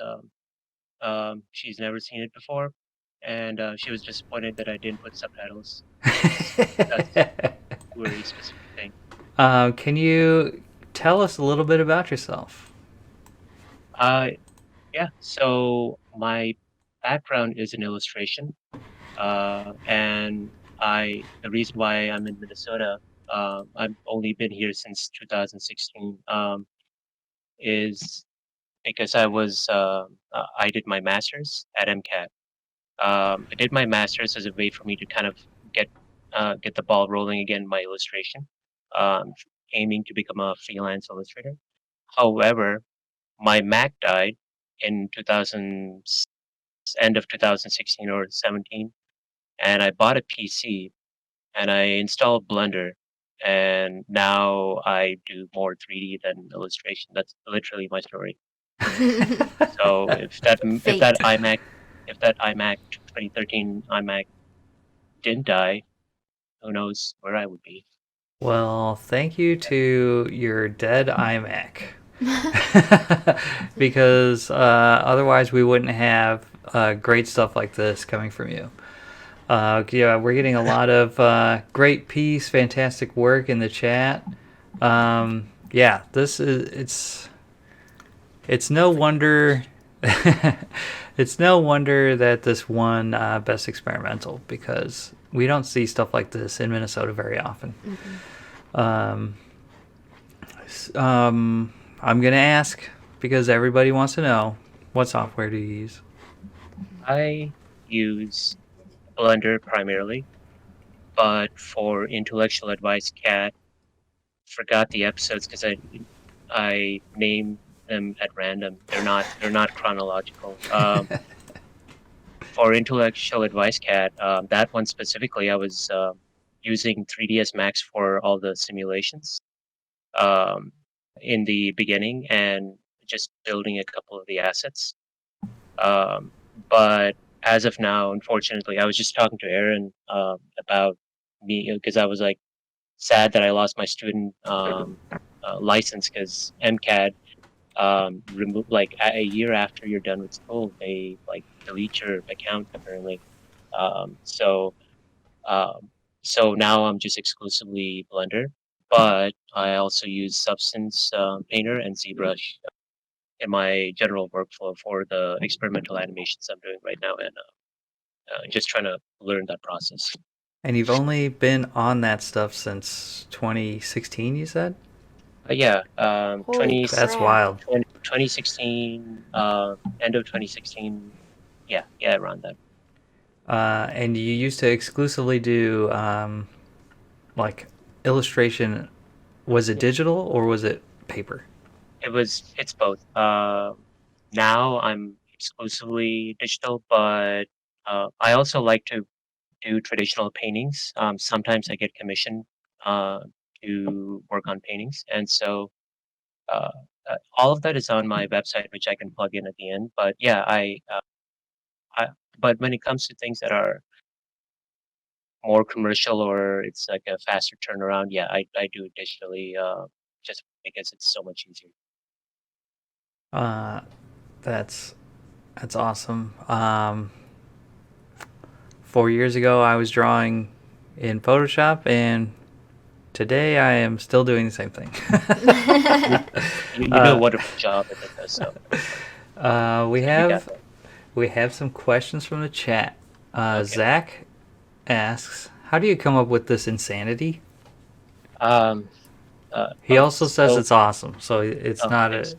she's never seen it before, and she was disappointed that I didn't put subtitles. That's a very specific thing. Can you tell us a little bit about yourself? Yeah, so my background is in illustration, and the reason why I'm in Minnesota, I've only been here since 2016, is because I did my master's at MCAT. I did my master's as a way for me to kind of get the ball rolling again in my illustration, aiming to become a freelance illustrator. However, my Mac died in end of 2016 or 17, and I bought a PC and I installed Blender, and now I do more 3D than illustration. That's literally my story. So if that iMac 2013 iMac didn't die, who knows where I would be. Well, thank you to your dead iMac. Because otherwise we wouldn't have great stuff like this coming from you. Yeah, we're getting a lot of great piece, fantastic work in the chat. Yeah, it's no wonder it's no wonder that this won Best Experimental, because we don't see stuff like this in Minnesota very often. I'm gonna ask, because everybody wants to know, what software do you use? I use Blender primarily, but for Intellectual Advice Cat, forgot the episodes because I named them at random. They're not chronological. For Intellectual Advice Cat, that one specifically, I was using 3ds Max for all the simulations in the beginning and just building a couple of the assets. But as of now, unfortunately, I was just talking to Aaron about me, because I was like sad that I lost my student license, because MCAD remove, like a year after you're done with school, they like delete your account apparently. So now I'm just exclusively Blender, but I also use Substance Painter and ZBrush in my general workflow for the experimental animations I'm doing right now. And just trying to learn that process. And you've only been on that stuff since 2016, you said? Yeah, Holy That's crap. wild. 2016, end of 2016. Yeah, around that. And you used to exclusively do like illustration. Was it digital or was it paper? It's both. Now I'm exclusively digital, but I also like to do traditional paintings. Sometimes I get commissioned uh, to work on paintings, and so uh, all of that is on my website, which I can plug in at the end. But yeah, I but when it comes to things that are more commercial or it's like a faster turnaround, yeah, I do it digitally, just because it's so much easier. Uh, that's awesome. 4 years ago, I was drawing in Photoshop, and today I am still doing the same thing. You do a wonderful job at it, so We you got have that. we have some questions from the chat. Okay. Zach asks, "How do you come up with this insanity?" Um, He also says so- it's awesome, so it's Oh, not thanks.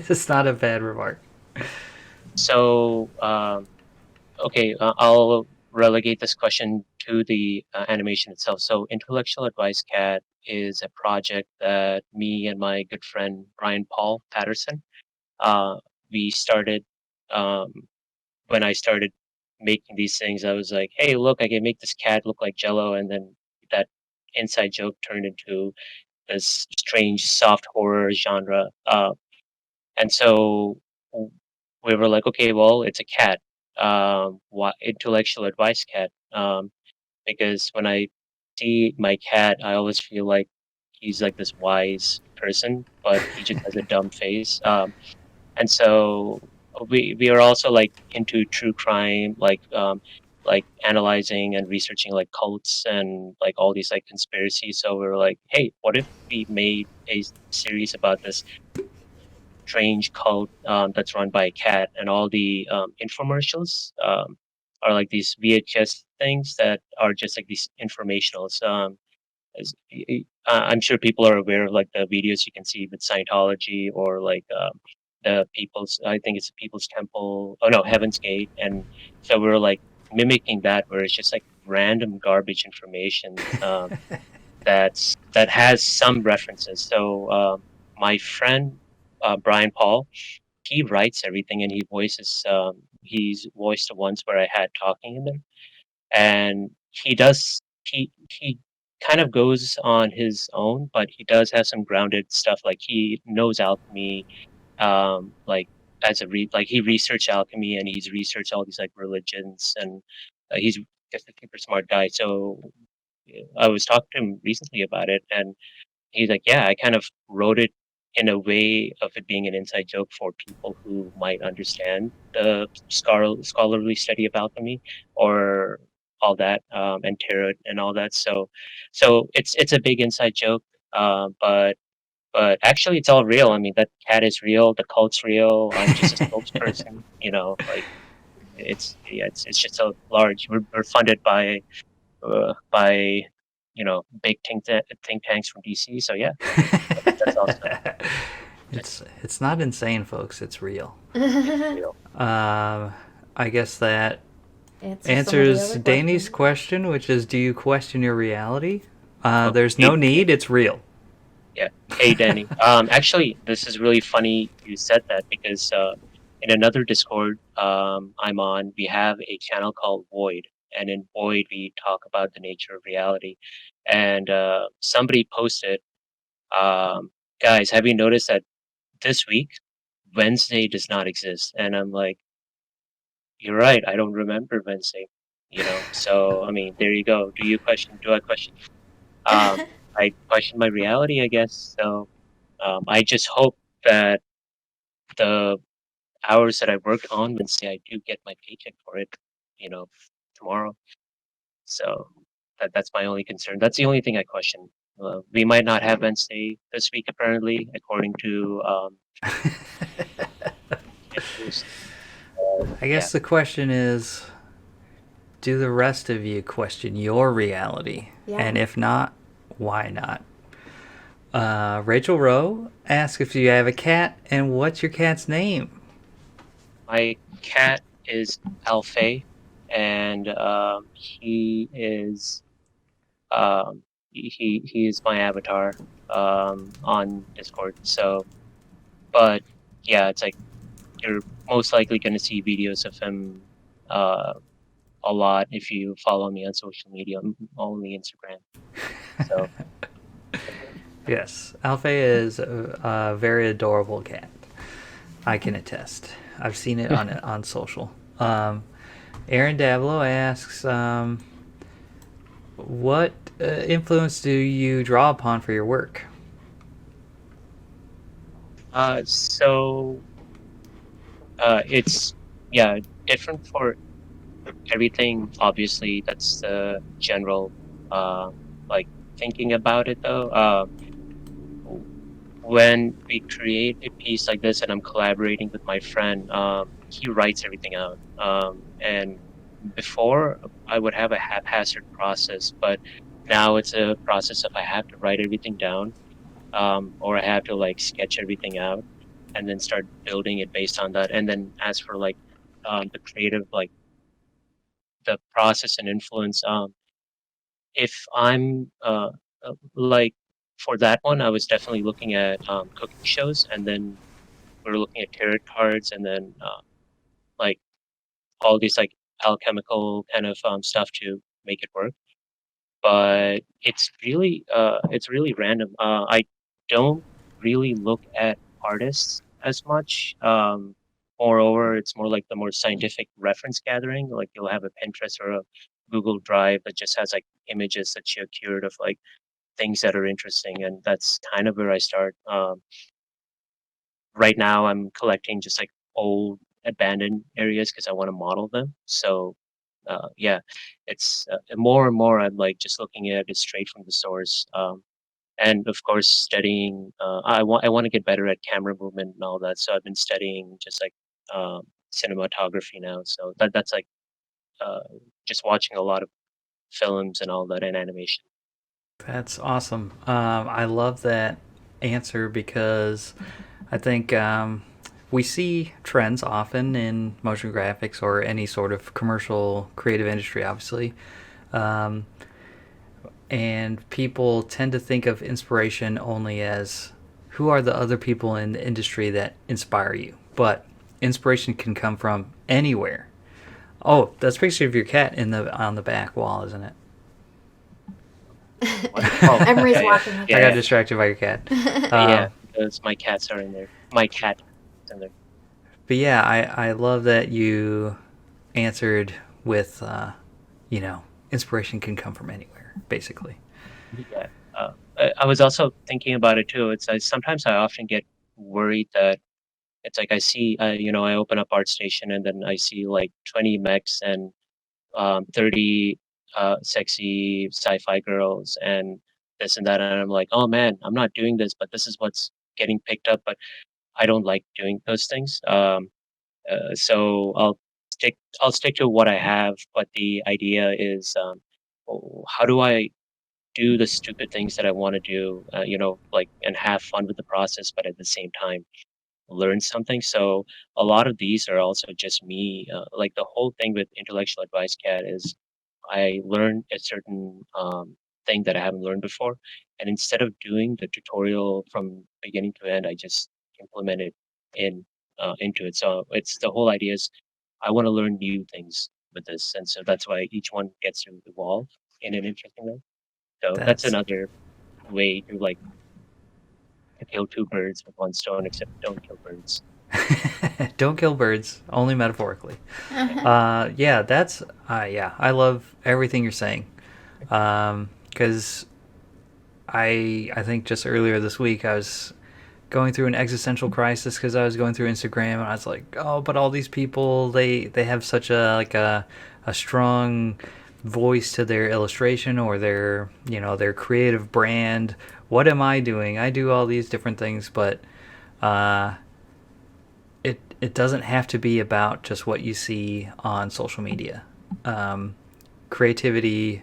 it's not a bad remark. So, okay, I'll relegate this question to the animation itself. So, Intellectual Advice Cat is a project that me and my good friend Brian Paul Patterson, uh, we started. Um, when I started making these things, I was like, "Hey, look, I can make this cat look like Jello," and then that inside joke turned into this strange soft horror genre. And so we were like, okay, well, it's a cat, intellectual advice cat. Because when I see my cat, I always feel like he's like this wise person, but he just has a dumb face. And so we are also like into true crime, like analyzing and researching like cults and like all these like conspiracies. So we were like, hey, what if we made a series about this strange cult that's run by a cat, and all the infomercials are like these VHS things that are just like these informationals. I'm sure people are aware of like the videos you can see with Scientology or like the People's. I think it's the People's Temple. Oh no, Heaven's Gate. And so we're like mimicking that, where it's just like random garbage information that has some references. So my friend Brian Paul, he writes everything and he voices. He's voiced the ones where I had talking in them, and he kind of goes on his own, but he does have some grounded stuff. Like he knows alchemy, like like he researched alchemy and he's researched all these like religions, and he's just a super smart guy. So I was talking to him recently about it, and he's like, yeah, I kind of wrote it in a way of it being an inside joke for people who might understand the scholarly study of alchemy or all that, and tarot and all that. So it's a big inside joke, but actually it's all real. I mean, that cat is real, the cult's real. I'm just a spokesperson, like it's just so large. We're funded by big think tanks from DC. So yeah, that's awesome. It's not insane, folks. It's real. It's real. I guess that Answer some of the answers other Danny's questions. question, which is, do you question your reality? Oh, There's no need. It's real. Yeah. Hey, Danny. Actually, this is really funny you said that because in another Discord I'm on, we have a channel called Void, and in Void we talk about the nature of reality. And somebody posted, guys, have you noticed that this week Wednesday does not exist? And I'm like, you're right. I don't remember Wednesday. So I mean, there you go. Do I question? I question my reality, I guess. So I just hope that the hours that I work on Wednesday, I do get my paycheck for it, you know, tomorrow. So that's my only concern. That's the only thing I question. We might not have Wednesday this week, apparently, according to news. I guess the question is, do the rest of you question your reality? Yeah. And if not, why not? Rachel Rowe asks if you have a cat and what's your cat's name? My cat is Alfei, and he is he is my avatar on Discord. So, but yeah, it's like you're most likely going to see videos of him a lot if you follow me on social media, only Instagram. So Yes, Alfei is a very adorable cat. I can attest. I've seen it on social. Aaron Dabelow asks, what influence do you draw upon for your work? so it's different for everything. Obviously, that's the general like thinking about it though. When we create a piece like this and I'm collaborating with my friend, he writes everything out. And before I would have a haphazard process, but now it's a process of I have to write everything down, or I have to like sketch everything out and then start building it based on that. And then as for like the creative, like the process and influence, if I'm like for that one, I was definitely looking at cooking shows, and then we were looking at tarot cards, and then like all these like alchemical kind of stuff to make it work. But it's really random. I don't really look at artists as much. Moreover, it's more like the more scientific reference gathering. Like you'll have a Pinterest or a Google Drive that just has like images that you cured of like things that are interesting, and that's kind of where I start. Right now, I'm collecting just like old abandoned areas because I want to model them. So, yeah, it's more and more. I'm like just looking at it straight from the source, and of course, studying. I want to get better at camera movement and all that. So I've been studying just like cinematography now. So that's like uh, just watching a lot of films and all that and animation. That's awesome. I love that answer because I think we see trends often in motion graphics or any sort of commercial creative industry, obviously. Um, and people tend to think of inspiration only as who are the other people in the industry that inspire you. But inspiration can come from anywhere. Oh, that's a picture of your cat on the back wall, isn't it? Oh, Emery's yeah, walking. yeah, I got yeah. distracted by your cat. Yeah, those my cats are in there. My cat is in there. But yeah, I love that you answered with, inspiration can come from anywhere, basically. Yeah. I was also thinking about it too. Sometimes I often get worried that it's like I see, I open up ArtStation and then I see like 20 mechs and 30 sexy sci-fi girls and this and that, and I'm like, oh man, I'm not doing this, but this is what's getting picked up. But I don't like doing those things. So I'll stick to what I have. But the idea is, how do I do the stupid things that I want to do, like and have fun with the process, but at the same time learn something. So a lot of these are also just me. Like the whole thing with intellectual advice cat is I learned a certain thing that I haven't learned before, and instead of doing the tutorial from beginning to end, I just implement it into it. So it's the whole idea is I want to learn new things with this, and so that's why each one gets to evolve in an interesting way. So that's That's another way to like to kill two birds with one stone, except don't kill birds. don't kill birds, only metaphorically. I love everything you're saying. Because I think just earlier this week I was going through an existential crisis because I was going through Instagram and I was like, oh, but all these people they have such a strong voice to their illustration or their creative brand. What am I doing? I do all these different things, but it doesn't have to be about just what you see on social media. creativity,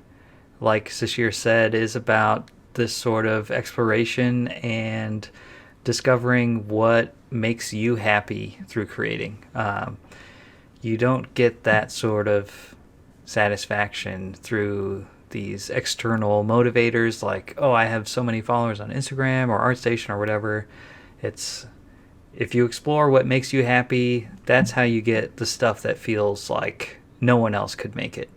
like Sishir said, is about this sort of exploration and discovering what makes you happy through creating. You don't get that sort of satisfaction through these external motivators like, oh, I have so many followers on Instagram or ArtStation or whatever. It's if you explore what makes you happy, that's how you get the stuff that feels like no one else could make it.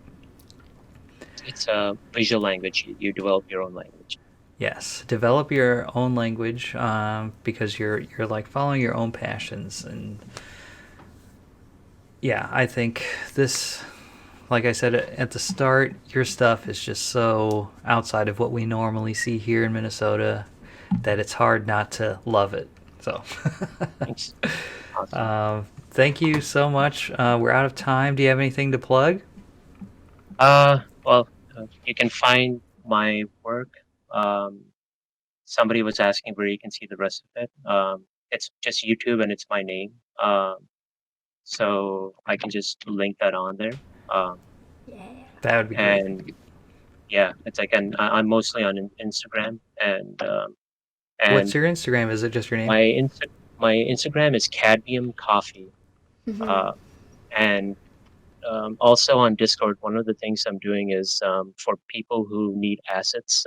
It's a visual language. You develop your own language. Yes, develop your own language because you're like following your own passions. And yeah, I think this, like I said at the start, your stuff is just so outside of what we normally see here in Minnesota that it's hard not to love it. So Thanks. Awesome. Thank you so much. We're out of time. Do you have anything to plug? Well, you can find my work. Somebody was asking where you can see the rest of it. It's just YouTube and it's my name. So I can just link that on there. That would be great. And yeah, it's like, and I'm mostly on Instagram and What's your Instagram? Is it just your name? my Instagram is Cadmium Coffee. And also on Discord, one of the things I'm doing is for people who need assets.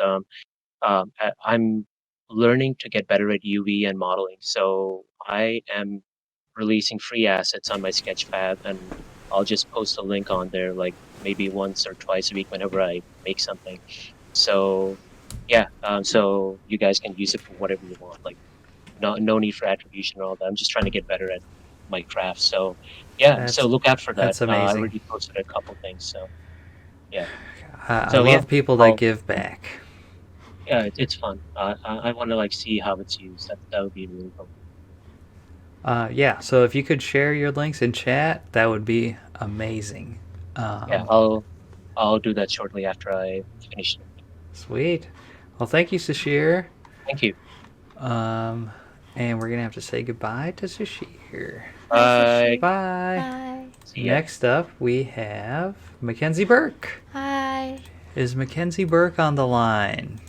I'm learning to get better at UV and modeling, so I am releasing free assets on my Sketchfab, and I'll just post a link on there, like maybe once or twice a week whenever I make something. So yeah, so you guys can use it for whatever you want. Like, no need for attribution or all that. I'm just trying to get better at my craft. So yeah, so look out for that. That's amazing. I already posted a couple things, so yeah. I So, love yeah, people that give back. Yeah, it's fun. I want to like see how it's used. That would be really cool. Yeah, so if you could share your links in chat, that would be amazing. Yeah, I'll do that shortly after I finish. Sweet. Well, thank you, Sishir. Thank you. And we're gonna have to say goodbye to Sishir. Bye. Bye. Hi. See ya. Next up, we have Mackenzie Burke. Hi. Is Mackenzie Burke on the line?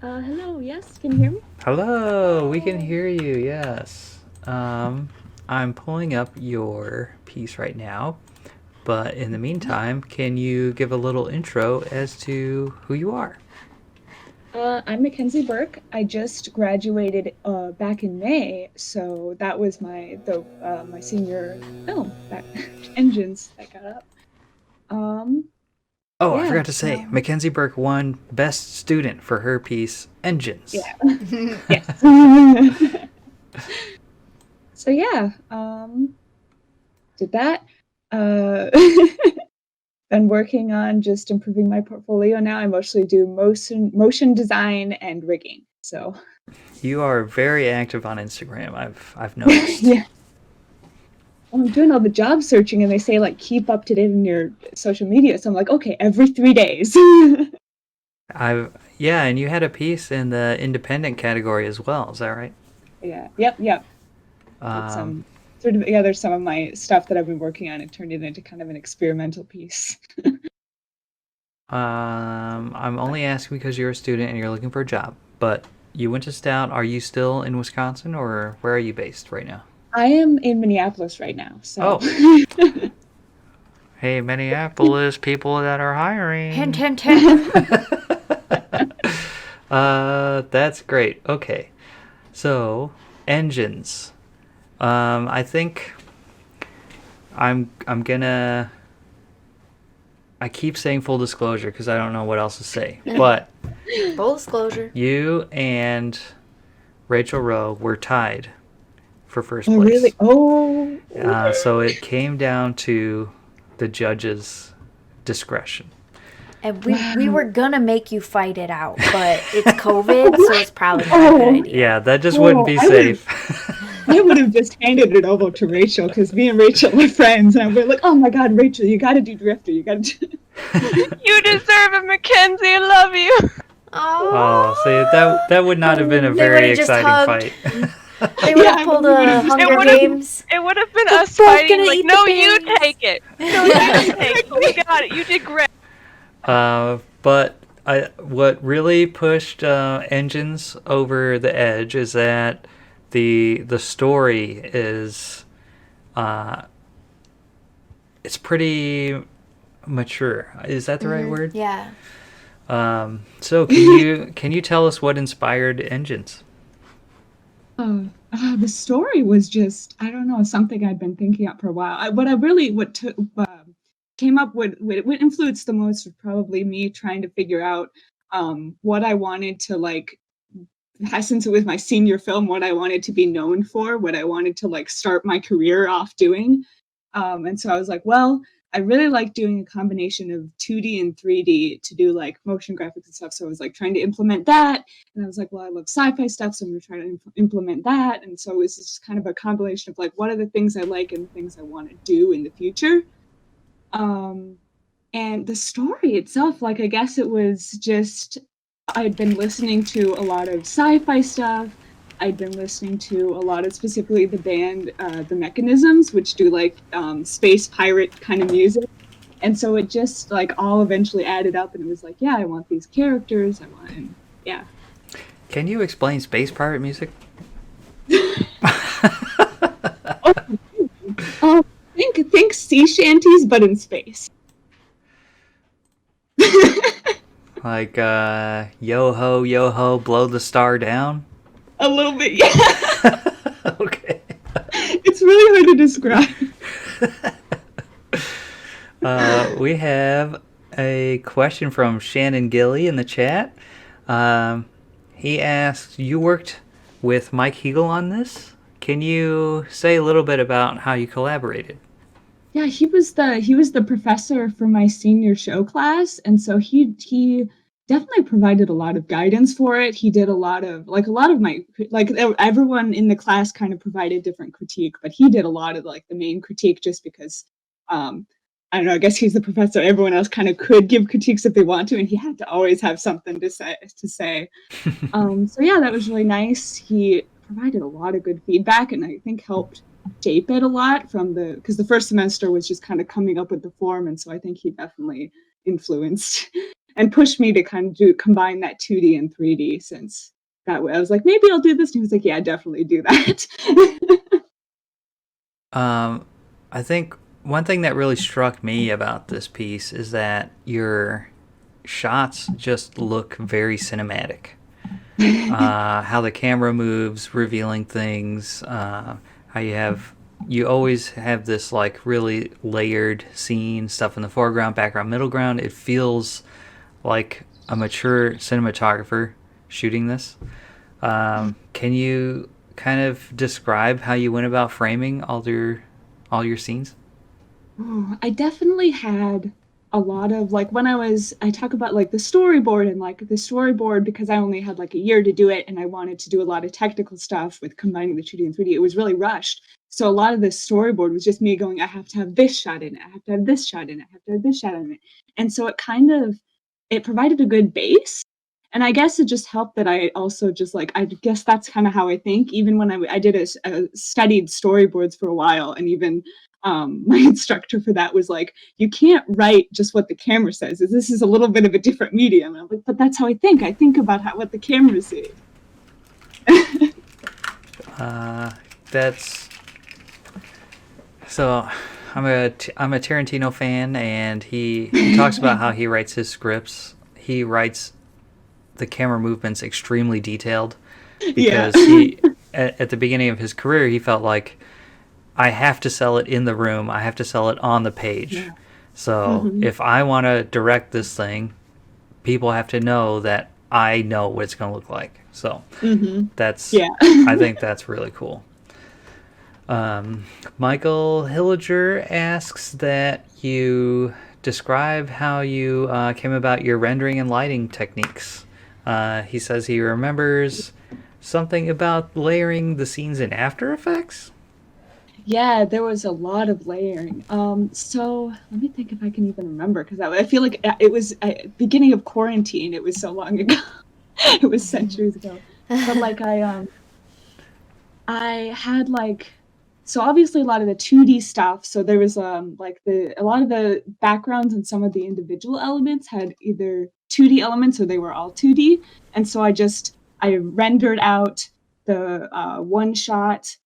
Hello, yes, can you hear me? Hello, we can hear you, yes. I'm pulling up your piece right now, but in the meantime, can you give a little intro as to who you are? I'm Mackenzie Burke. I just graduated back in May, so that was my senior film, that Engines that got up. Oh, I Yeah, forgot to say, Mackenzie Burke won Best Student for her piece, Engines. Yeah. Yes. So yeah, did that. Been working on just improving my portfolio now. I mostly do motion design and rigging. So You are very active on Instagram, I've noticed. yeah. Well, I'm doing all the job searching, and they say like keep up to date in your social media. So I'm like, okay, every 3 days. Yeah, and you had a piece in the independent category as well, is that right? Yeah. Yep. It's, there's some of my stuff that I've been working on and turned it into kind of an experimental piece. I'm only asking because you're a student and you're looking for a job, but you went to Stout. Are you still in Wisconsin, or where are you based right now? I am in Minneapolis right now. So. Oh. Hey, Minneapolis, people that are hiring. Hint, hint, hint. That's great. Okay. So, Engines. I think I'm gonna. I keep saying full disclosure because I don't know what else to say. But Full disclosure. you and Rachel Rowe were tied for first Oh, place. really? Oh. So it came down to the judge's discretion. And we were gonna make you fight it out, but it's COVID, so it's probably not a good idea. Yeah, that just wouldn't be safe. I would have just handed it over to Rachel because me and Rachel were friends, and we're like, "Oh my God, Rachel, you got to do Drifter. You got to." You deserve it, Mackenzie. I love you. Oh, see, that would not have been a They very would've just exciting hugged. fight. They would have pulled a Hunger Games. It would have been They're us both fighting. gonna Like, eat no, the you berries." take it. No, you take it. You got it. You did great. But what really pushed Engines over the edge is that the story is it's pretty mature. Is that the right word? Yeah. So can you tell us what inspired Engines? The story was just, I don't know, something I'd been thinking up for a while. What came up with, what influenced the most was probably me trying to figure out what I wanted to, like, since it was my senior film, what I wanted to be known for, what I wanted to, like, start my career off doing. And so I was like, well, I really like doing a combination of 2D and 3D to do, like, motion graphics and stuff. So I was, like, trying to implement that. And I was like, well, I love sci-fi stuff, so I'm going to try to implement that. And so it was just kind of a combination of, like, what are the things I like and the things I want to do in the future. And the story itself, like, I guess it was just, I'd been listening to a lot of sci-fi stuff. I'd been listening to a lot of, specifically the band, the Mechanisms, which do, like, space pirate kind of music. And so it just, like, all eventually added up, and it was like, yeah, I want these characters, yeah. Can you explain space pirate music? Think sea shanties, but in space. Like yo ho, blow the star down? A little bit, yeah. Okay. It's really hard to describe. We have a question from Shannon Gilly in the chat. He asks, you worked with Mike Hegel on this? Can you say a little bit about how you collaborated? Yeah, he was the professor for my senior show class, and so he definitely provided a lot of guidance for it. He did a lot of my, like, everyone in the class kind of provided different critique, but he did a lot of, like, the main critique, just because I don't know, I guess he's the professor. Everyone else kind of could give critiques if they want to, and he had to always have something to say. So yeah, that was really nice. He provided a lot of good feedback, and I think helped shape it a lot because the first semester was just kind of coming up with the form, and so I think he definitely influenced and pushed me to kind of combine that 2D and 3D, since that way I was like, maybe I'll do this, and he was like, yeah, definitely do that. I think one thing that really struck me about this piece is that your shots just look very cinematic. How the camera moves, revealing things, how you always have this, like, really layered scene, stuff in the foreground, background, middle ground. It feels like a mature cinematographer shooting this. Can you kind of describe how you went about framing all your scenes? I definitely had a lot of, like, when I talk about, like, the storyboard, and, like, the storyboard, because I only had, like, a year to do it, and I wanted to do a lot of technical stuff with combining the 2D and 3D. It was really rushed. So a lot of the storyboard was just me going, I have to have this shot in it, I have to have this shot in it, I have to have this shot in it. And so it provided a good base. And I guess it just helped that I also just, like, I guess that's kind of how I think. Even when I did studied storyboards for a while, and even my instructor for that was like, you can't write just what the camera says. This is a little bit of a different medium. And I'm like, but that's how I think. I think about what the camera sees. So I'm a Tarantino fan, and he talks about how he writes his scripts. He writes the camera movements extremely detailed, because he at the beginning of his career, he felt like, I have to sell it in the room, I have to sell it on the page. Yeah. So if I want to direct this thing, people have to know that I know what it's going to look like. So that's I think that's really cool. Michael Hilliger asks that you describe how you came about your rendering and lighting techniques. He says he remembers something about layering the scenes in After Effects. Yeah, there was a lot of layering. So let me think if I can even remember, because I feel like it was beginning of quarantine. It was so long ago. It was centuries ago. But, like, I had so obviously a lot of the 2D stuff. So there was a lot of the backgrounds and some of the individual elements had either 2D elements or they were all 2D. And so I rendered out the one shot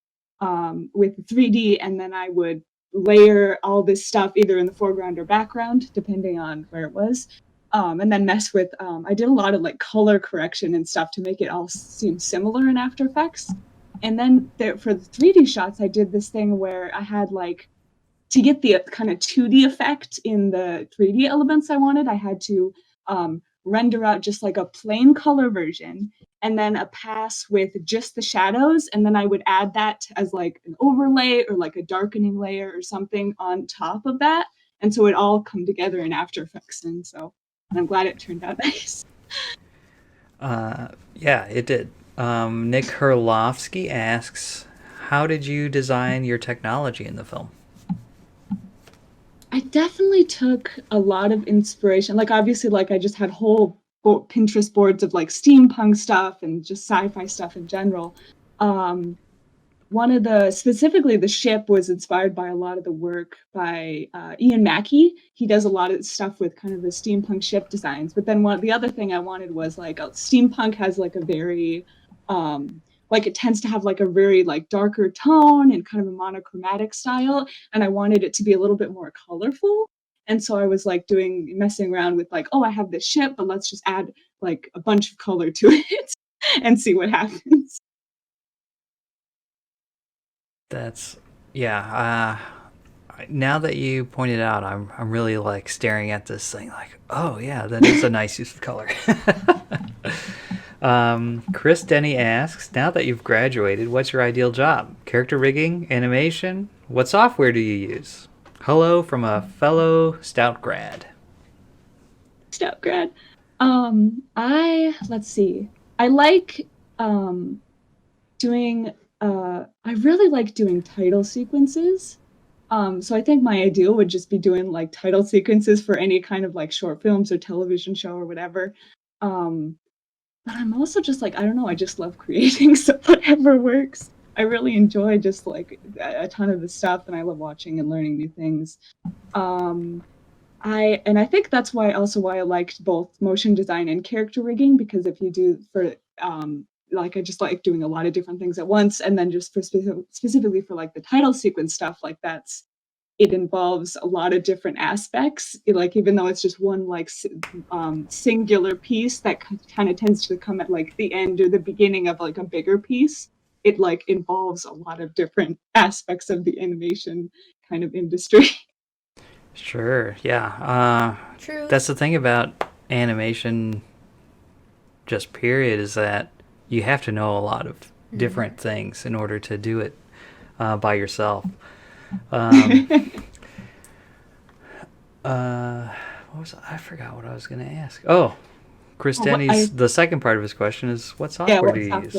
with 3D, and then I would layer all this stuff either in the foreground or background, depending on where it was. And then mess with, I did a lot of color correction and stuff to make it all seem similar in After Effects. And then for the 3D shots, I did this thing where I had to get the kind of 2D effect in the 3D elements I wanted, I had to render out just a plain color version and then a pass with just the shadows. And then I would add that as an overlay or a darkening layer or something on top of that. And so it all come together in After Effects. And I'm glad it turned out nice. Yeah, it did. Nick Herlovsky asks, how did you design your technology in the film? I definitely took a lot of inspiration. Obviously, I just had whole Pinterest boards of steampunk stuff and just sci-fi stuff in general. Specifically the ship was inspired by a lot of the work by Ian Mackey. He does a lot of stuff with kind of the steampunk ship designs. But then the other thing I wanted was steampunk has a very it tends to have a very darker tone and kind of a monochromatic style, and I wanted it to be a little bit more colorful. And so I was messing around with I have this ship, but let's just add a bunch of color to it and see what happens. That's now that you pointed out, I'm really staring at this thing oh yeah, that is a nice use of color. Chris Denny asks, now that you've graduated, what's your ideal job? Character rigging, animation? What software do you use? Hello from a fellow Stout grad. Stout grad. Let's see. I like doing I really like doing title sequences. So I think my ideal would just be doing title sequences for any kind of short films or television show or whatever. But I'm also just I don't know, I just love creating, so whatever works. I really enjoy just a ton of the stuff, and I love watching and learning new things. I think that's why I liked both motion design and character rigging, because if you do I just like doing a lot of different things at once, and then just for specifically for the title sequence stuff, it involves a lot of different aspects. Even though it's just one singular piece that kind of tends to come at the end or the beginning of a bigger piece, it involves a lot of different aspects of the animation kind of industry. Sure, yeah. True. That's the thing about animation, just period, is that you have to know a lot of different things in order to do it by yourself. I forgot what I was going to ask. Oh, Chris Denny's, the second part of his question is, what software do you use?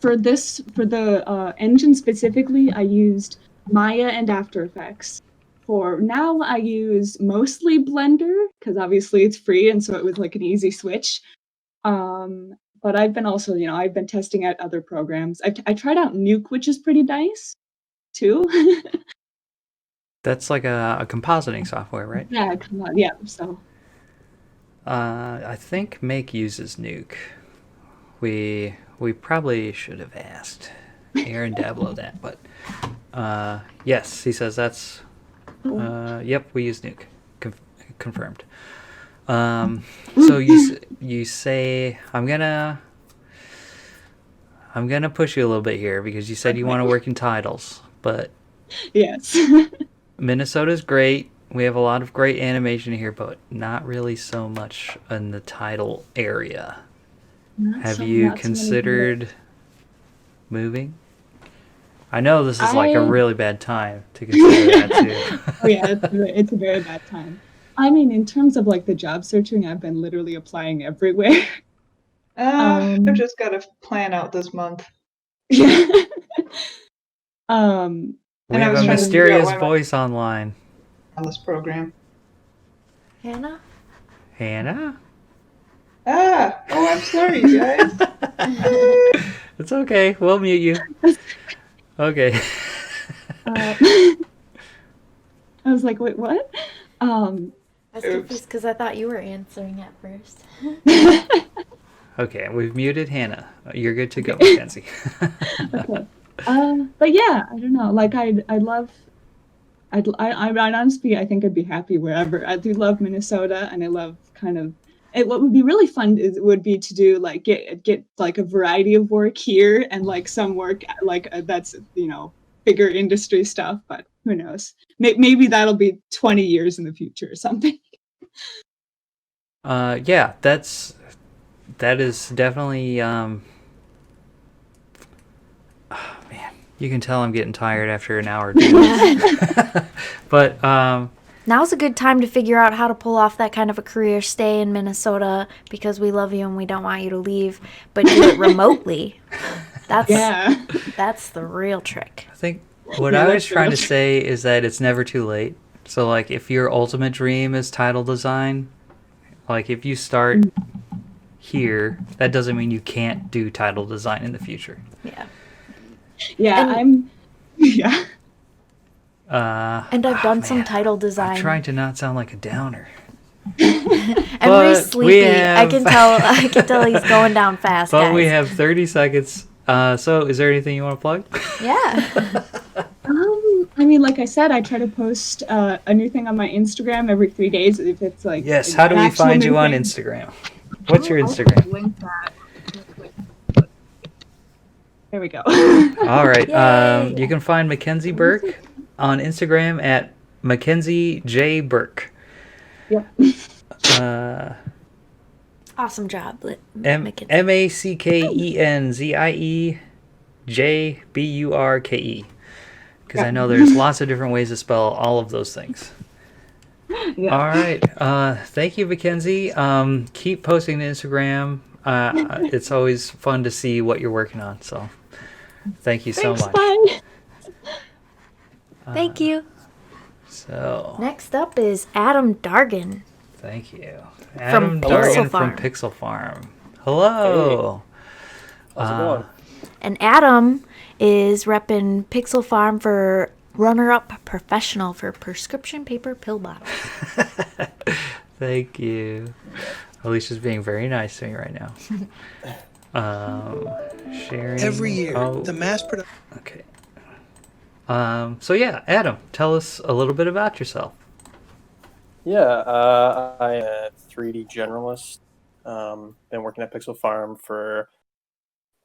For the engine specifically, I used Maya and After Effects. For now, I use mostly Blender, because obviously it's free, and so it was an easy switch. But I've been also, I've been testing out other programs. I tried out Nuke, which is pretty nice, too. That's a compositing software, right? Yeah, yeah. So. I think Make uses Nuke. We probably should have asked Aaron Dabelow that, but yes, he says that's. Yep, we use Nuke. Confirmed. So you say I'm gonna push you a little bit here, because you said you want to work in titles, but yes. Minnesota's great. We have a lot of great animation here, but not really so much in the title area. Have you considered moving? I know this is a really bad time to consider that too. Oh yeah, it's a very bad time. I mean, in terms of the job searching, I've been literally applying everywhere. I've just got to plan out this month. We have a mysterious voice online. On this program. Hannah? Oh, I'm sorry, guys. It's okay. We'll mute you. Okay. I was like, wait, what? That's confused because I thought you were answering at first. Okay, we've muted Hannah. You're good to go, Mackenzie. Okay. But yeah, I don't know. Like, I honestly, I think I'd be happy wherever. I do love Minnesota, and I love kind of. What would be really fun would be to do like get like a variety of work here and like some work like that's bigger industry stuff. But who knows? Maybe that'll be 20 years in the future or something. Yeah, that is definitely. Oh man, you can tell I'm getting tired after an hour. But now's a good time to figure out how to pull off that kind of a career stay in Minnesota because we love you and we don't want you to leave, but do it remotely. That's the real trick. I think what I was trying to say is that it's never too late. So like if your ultimate dream is title design, like if you start here, that doesn't mean you can't do title design in the future. Yeah. Yeah, and I've done some title design. I'm trying to not sound like a downer. Emery's sleepy. I can tell he's going down fast, But guys. we have 30 seconds. So is there anything you want to plug? Yeah. I mean, like I said, I try to post a new thing on my Instagram every 3 days. If it's like Yes, how do we find you on Instagram? What's your Instagram? Link that. There we go. All right. You can find Mackenzie Burke on Instagram at Mackenzie J. Burke. Yep. Awesome job, Mackenzie. Mackenziejburke. Because I know there's lots of different ways to spell all of those things. Yeah. All right. Thank you, Mackenzie. Keep posting to Instagram. It's always fun to see what you're working on. So thank you so much. Bye. Thank you. So next up is Adam Dargan. Thank you. From Adam Dargan Pixel Farm. from Pixel Farm. Hello. How's it going? And Adam is repping Pixel Farm for runner-up professional for prescription paper pill bottles. Thank you. Alicia's being very nice to me right now. Sharing. Every year, the mass production. Okay. So yeah, Adam, tell us a little bit about yourself. Yeah, I'm a 3D generalist. Been working at Pixel Farm for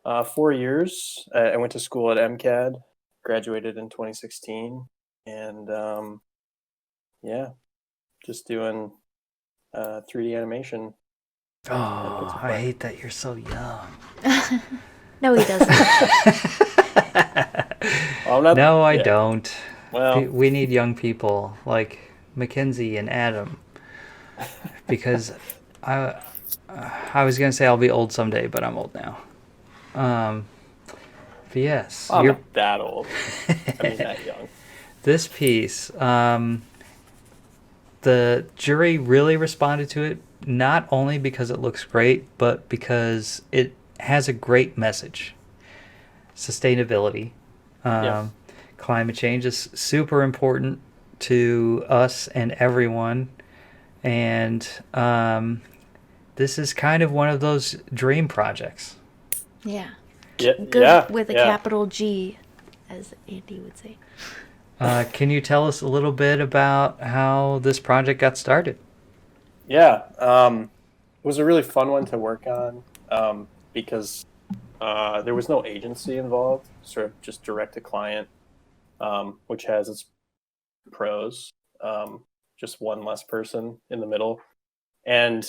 4 years. I went to school at MCAD, graduated in 2016, and yeah, just doing 3D animation. Oh, I hate that you're so young. No, he doesn't. No, I don't. Well, we need young people like Mackenzie and Adam, because I was gonna say I'll be old someday, but I'm old now. But yes, I'm not that old. I mean, that young. This piece, the jury really responded to it, not only because it looks great, but because it has a great message. Sustainability. Yes. Climate change is super important to us and everyone. And this is kind of one of those dream projects. Yeah. Good with a capital G, as Andy would say. Can you tell us a little bit about how this project got started? Yeah, it was a really fun one to work on because there was no agency involved, sort of just direct to client, which has its pros. Just one less person in the middle, and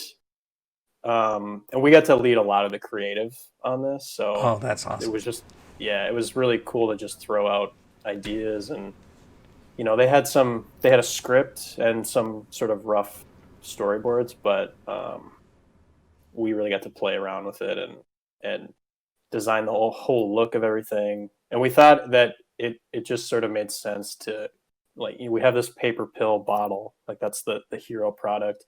we got to lead a lot of the creative on this. So that's awesome. It was just it was really cool to just throw out ideas, and they had a script and some sort of rough storyboards, but we really got to play around with it and design the whole look of everything. And we thought that it just sort of made sense to, like, we have this paper pill bottle, like that's the hero product.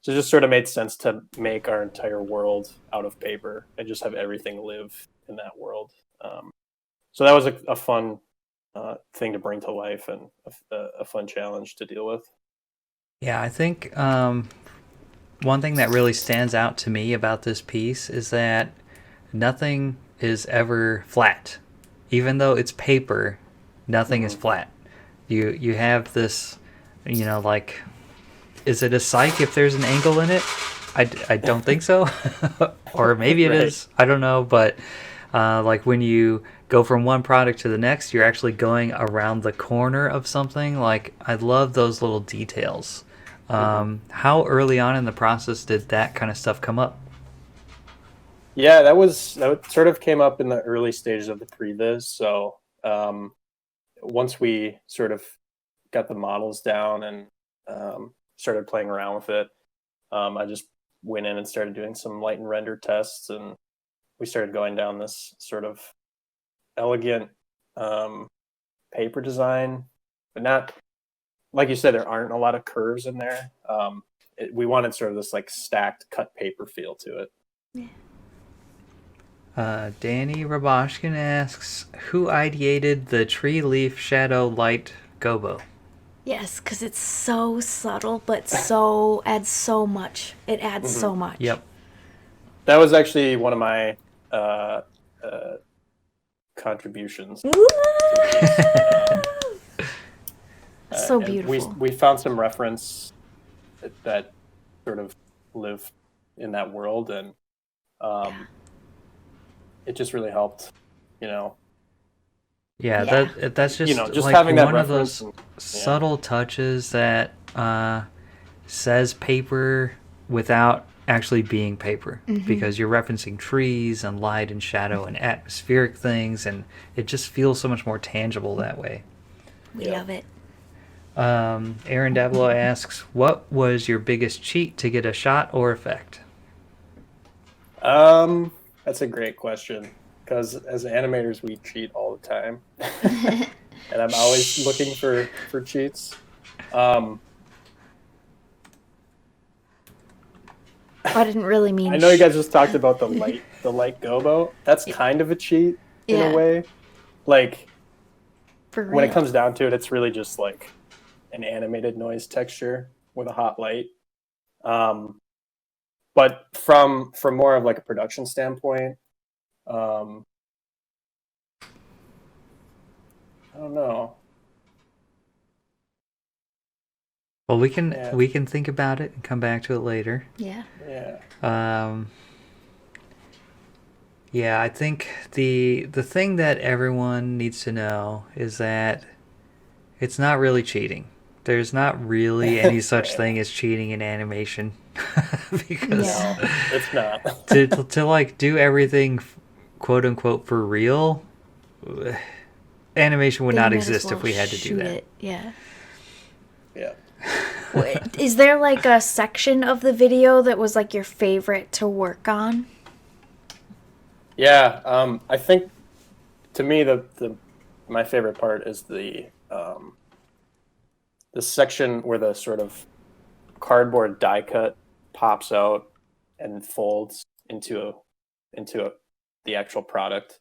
So it just sort of made sense to make our entire world out of paper and just have everything live in that world. So that was a fun thing to bring to life and a fun challenge to deal with. Yeah, I think one thing that really stands out to me about this piece is that nothing is ever flat. Even though it's paper, nothing is flat. You have this, like, is it a psych if there's an angle in it? I don't think so. Or maybe it is. I don't know. But like when you go from one product to the next, you're actually going around the corner of something. Like, I love those little details. How early on in the process did that kind of stuff come up? Yeah, that sort of came up in the early stages of the previs. So once we sort of got the models down and started playing around with it, I just went in and started doing some light and render tests, and we started going down this sort of elegant paper design, but not, like you said, there aren't a lot of curves in there. We wanted sort of this like stacked cut paper feel to it. Danny Raboshkin asks, who ideated the tree leaf shadow light gobo? Yes, because it's so subtle, but adds so much. It adds so much. Yep. That was actually one of my contributions. So beautiful. We found some reference that sort of live in that world, and it just really helped, Yeah, that's just, just like having that one of reference those subtle touches that says paper without actually being paper, because you're referencing trees and light and shadow and atmospheric things, and it just feels so much more tangible that way. We love it. Aaron Dabelow asks, what was your biggest cheat to get a shot or effect? That's a great question, because as animators we cheat all the time. And I'm always looking for cheats. I didn't really mean. I know you guys just talked about the light gobo. That's kind of a cheat in a way. Like, when it comes down to it, it's really just like an animated noise texture with a hot light. But from more of like a production standpoint, I don't know. Well, we can think about it and come back to it later. Yeah. Yeah, I think the thing that everyone needs to know is that it's not really cheating. There's not really any such thing as cheating in animation. Because it's not. to like do everything quote unquote for real, animation would not exist if we had to do that. Yeah. Yeah. Is there like a section of the video that was like your favorite to work on? Yeah, I think to me my favorite part is the section where the sort of cardboard die cut pops out and folds into the actual product,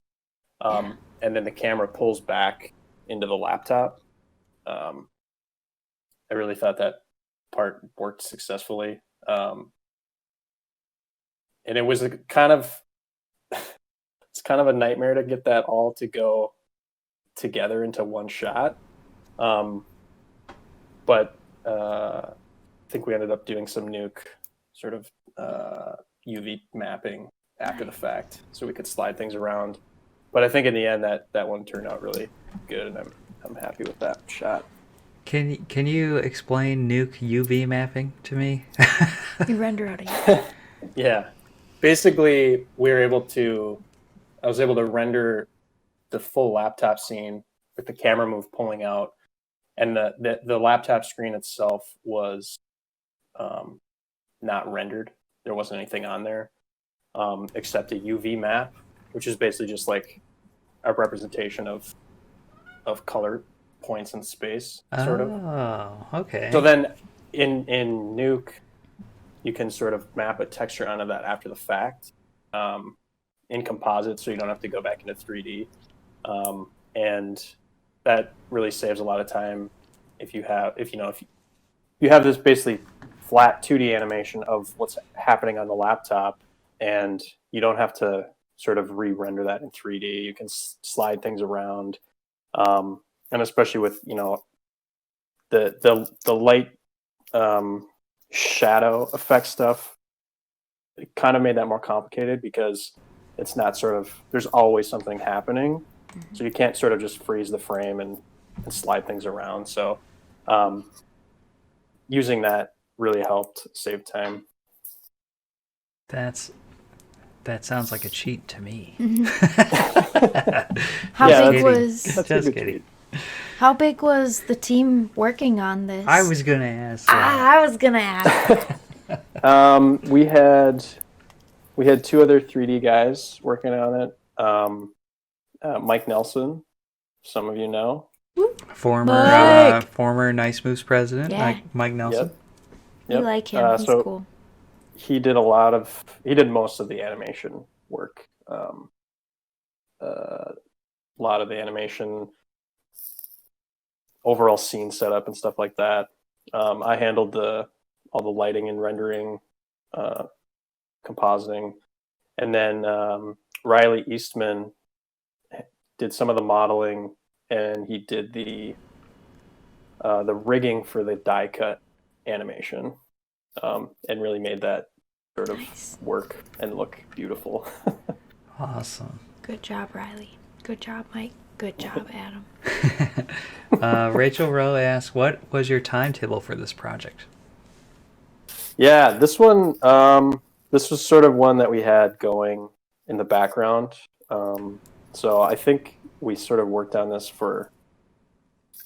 and then the camera pulls back into the laptop. I really thought that part worked successfully, and it was it's kind of a nightmare to get that all to go together into one shot. But I think we ended up doing some nuke sort of UV mapping after the fact, so we could slide things around. But I think in the end that one turned out really good, and I'm happy with that shot. Can you explain nuke UV mapping to me? You render out a Yeah, basically I was able to render the full laptop scene with the camera move pulling out, and the laptop screen itself was not rendered. There wasn't anything on there except a UV map, which is basically just like a representation of color points in space, sort of. Oh, okay. So then in Nuke, you can sort of map a texture onto that after the fact. in composite, so you don't have to go back into 3D, and that really saves a lot of time if you have this basically flat 2D animation of what's happening on the laptop, and you don't have to sort of re-render that in 3D. You can slide things around, and especially with the light shadow effect stuff, it kind of made that more complicated because it's not sort of, there's always something happening, so you can't sort of just freeze the frame and slide things around. So using that really helped save time. That sounds like a cheat to me. How big was Just kidding. How big was the team working on this? I was gonna ask. I was gonna ask. We had two other 3D guys working on it. Mike Nelson, some of you know. Former Nice Moves president, Yeah. Mike Nelson. You like him? He's cool. He did most of the animation work. A lot of the animation, overall scene setup and stuff like that. I handled all the lighting and rendering, compositing, and then Riley Eastman did some of the modeling, and he did the rigging for the die cut animation, and really made that sort of work and look beautiful. Awesome. Good job, Riley. Good job, Mike. Good job, Adam. Rachel Rowe asks, what was your timetable for this project? Yeah, this one, this was sort of one that we had going in the background. So I think we sort of worked on this for,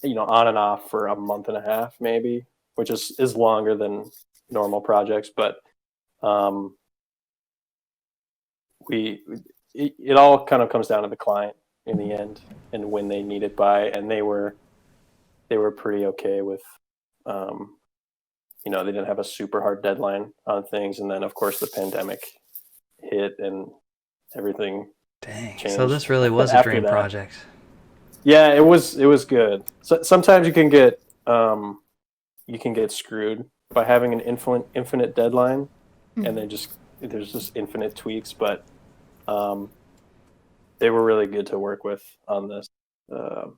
on and off for a month and a half, maybe, which is longer than normal projects. But it all kind of comes down to the client in the end and when they need it by, and they were pretty okay with, they didn't have a super hard deadline on things, and then of course the pandemic hit and everything changed. So this really was a dream project. Yeah, it was good. So sometimes you can get screwed by having an infinite deadline, and then there's just infinite tweaks, but they were really good to work with on this, and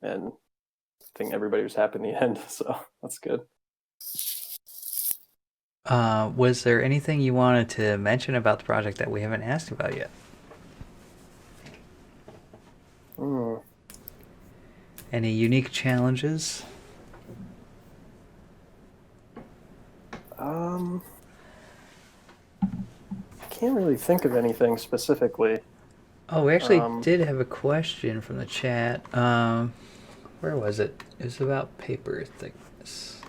I think everybody was happy in the end, so that's good. Was there anything you wanted to mention about the project that we haven't asked about yet? Any unique challenges? Can't really think of anything specifically. Oh, we actually did have a question from the chat. Where was it? It was about paper thickness.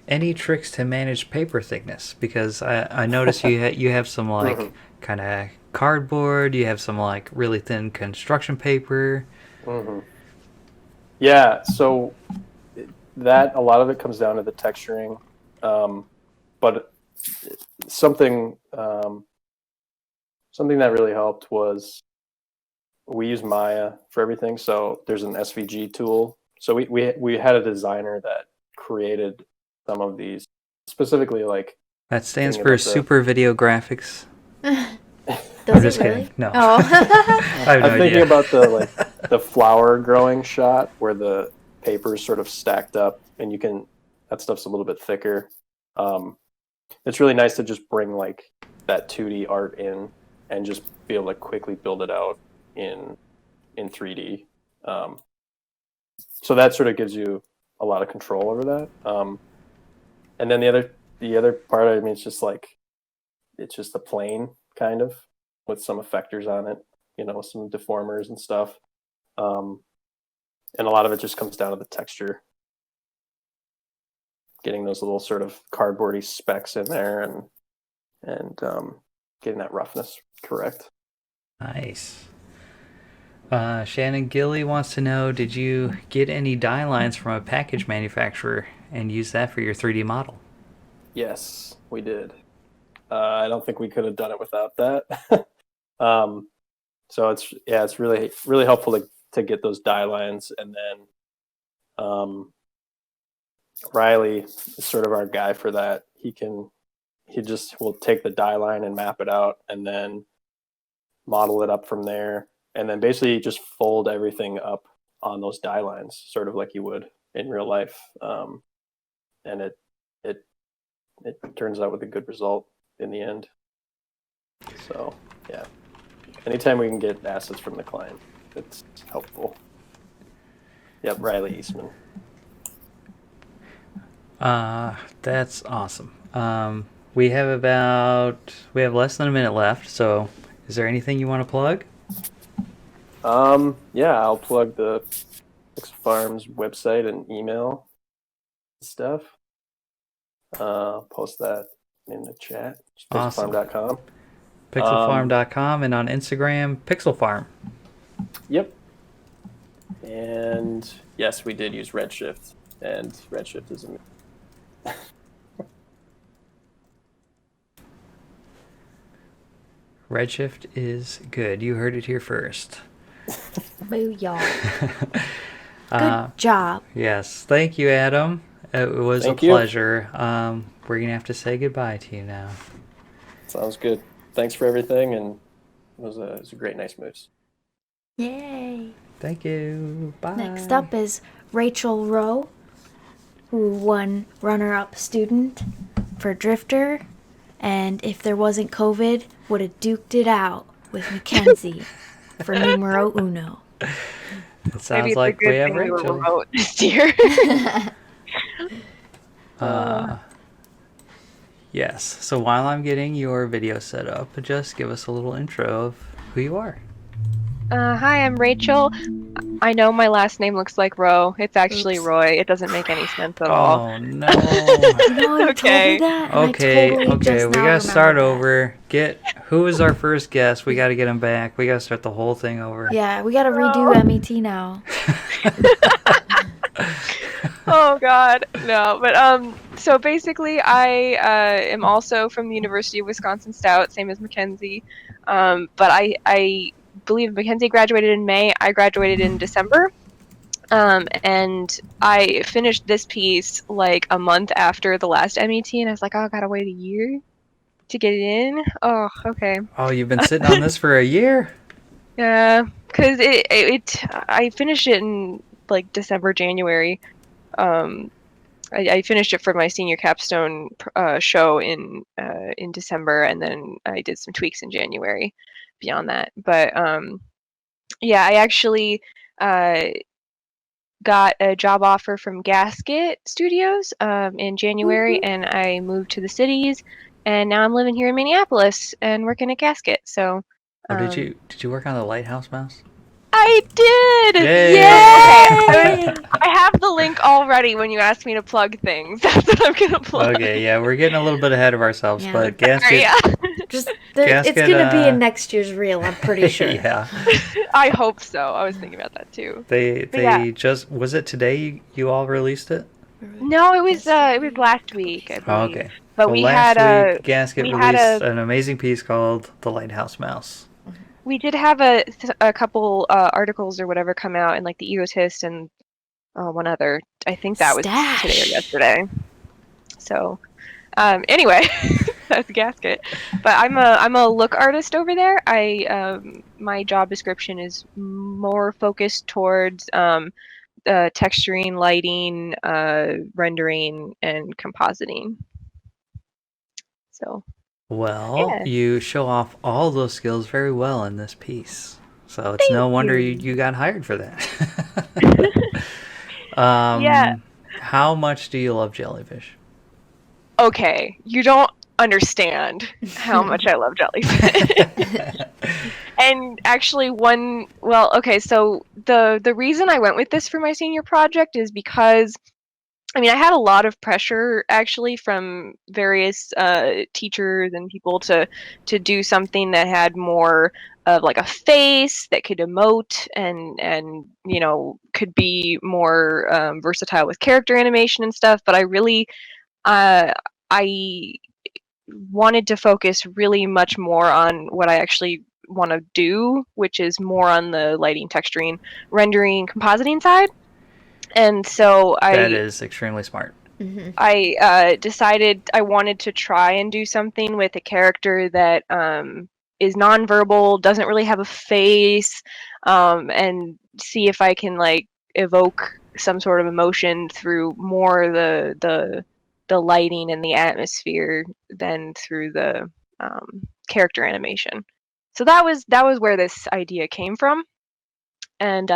Any tricks to manage paper thickness? Because I noticed you have some like kind of cardboard. You have some like really thin construction paper. Yeah, so that a lot of it comes down to the texturing, but something that really helped was we use Maya for everything. So there's an SVG tool. So we had a designer that created some of these, specifically like that stands for Super Video Graphics. I'm just kidding. No. Oh. I'm thinking about the flower growing shot where the paper is sort of stacked up, and that stuff's a little bit thicker. It's really nice to just bring like that 2D art in and just be able to quickly build it out in 3D. So that sort of gives you a lot of control over that. And then the other part, I mean, it's just the plane kind of with some effectors on it, some deformers and stuff. And a lot of it just comes down to the texture, getting those little sort of cardboardy specks in there and getting that roughness correct. Nice. Shannon Gilly wants to know, did you get any die lines from a package manufacturer and use that for your 3D model? Yes, we did. I don't think we could have done it without that. So it's really helpful to get those die lines, and then Riley is sort of our guy for that. He just will take the die line and map it out, and then model it up from there, and then basically just fold everything up on those die lines, sort of like you would in real life, and it turns out with a good result in the end. So yeah, anytime we can get assets from the client, it's helpful. Yep, Riley Eastman. That's awesome. We have less than a minute left, so is there anything you want to plug? Yeah, I'll plug the Pixel Farms website and email stuff. Post that in the chat. Awesome. Pixelfarm.com. Pixelfarm.com, and on Instagram, Pixelfarm. Yep. And yes, we did use Redshift, and Redshift is amazing. Redshift is good. You heard it here first. Booyah. Good job. Yes. Thank you, Adam. It was Thank a you. pleasure. We're going to have to say goodbye to you now. Sounds good. Thanks for everything, and it was a great, nice moose. Yay. Thank you. Bye. Next up is Rachel Rohe, who won runner-up student for Drifter, and if there wasn't COVID, would have duked it out with Mackenzie for numero uno. It sounds like we have we were Rachel. remote this year. Yes. So while I'm getting your video set up, just give us a little intro of who you are. Hi, I'm Rachel. I know my last name looks like Roe. It's actually Roy. It doesn't make any sense at all. Oh no. You told me that, and I totally Okay. just We now gotta start remembered over. Who is our first guest? We gotta get him back. We gotta start the whole thing over. Yeah, we gotta redo MET now. Oh God, no. But so basically, I am also from the University of Wisconsin Stout, same as Mackenzie. But I believe Mackenzie graduated in May. I graduated in December. And I finished this piece like a month after the last MET, and I was like, oh, I gotta wait a year to get it in. Oh, okay. Oh, you've been sitting on this for a year? Yeah, because I finished it in like December, January. I finished it for my senior capstone show in December, and then I did some tweaks in January beyond that. But yeah, I actually got a job offer from Gasket Studios in January, and I moved to the cities, and now I'm living here in Minneapolis and working at Gasket. So Oh, did you work on the Lighthouse Mouse? I did! Yay! Yay! I have the link already when you asked me to plug things. That's what I'm gonna plug. Okay, yeah, we're getting a little bit ahead of ourselves, Yeah. but Gasket. Sorry, yeah. Just Gasket, it's gonna be in next year's reel, I'm pretty sure. Yeah. I hope so. I was thinking about that too. They yeah. just, was it today you all released it? No, it was last week, I Oh, believe. okay. But so we last had week, Gasket we released had an amazing piece called The Lighthouse Mouse. We did have a couple articles or whatever come out in like the Egotist and one other. I think that was today or yesterday. So anyway, that's Gasket. But I'm a look artist over there. My job description is more focused towards texturing, lighting, rendering, and compositing. So. Well, Yeah. you show off all those skills very well in this piece. So it's no wonder you got hired for that. Yeah. How much do you love jellyfish? Okay, you don't understand how much I love jellyfish. And actually so the reason I went with this for my senior project is because I mean, I had a lot of pressure actually from various teachers and people to do something that had more of like a face that could emote and you know could be more versatile with character animation and stuff. But I really I wanted to focus really much more on what I actually want to do, which is more on the lighting, texturing, rendering, compositing side. And so that is extremely smart. I decided I wanted to try and do something with a character that is nonverbal, doesn't really have a face, and see if I can like evoke some sort of emotion through more the lighting and the atmosphere than through the character animation. So that was where this idea came from, and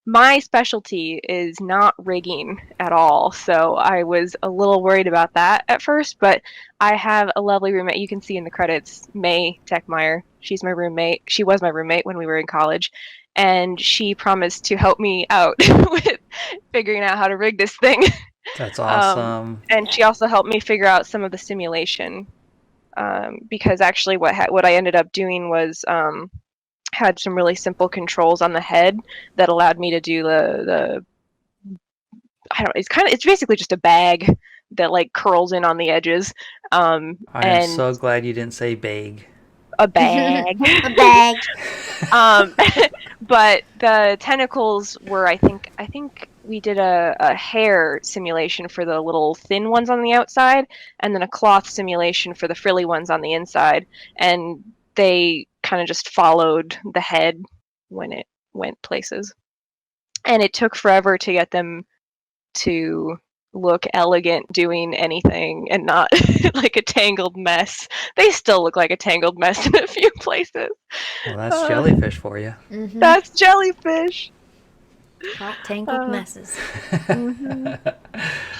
my specialty is not rigging at all, so I was a little worried about that at first, but I have a lovely roommate. You can see in the credits, May Techmeyer. She's my roommate. She was my roommate when we were in college, and she promised to help me out with figuring out how to rig this thing. That's awesome. And she also helped me figure out some of the simulation, because actually what I ended up doing was had some really simple controls on the head that allowed me to do the it's basically just a bag that like curls in on the edges. I am so glad you didn't say bag. A bag. A bag. But the tentacles were, I think we did a hair simulation for the little thin ones on the outside, and then a cloth simulation for the frilly ones on the inside, and they kind of just followed the head when it went places. And it took forever to get them to look elegant doing anything and not like a tangled mess. They still look like a tangled mess in a few places. Well, that's jellyfish for you. That's jellyfish. Hot tangled messes.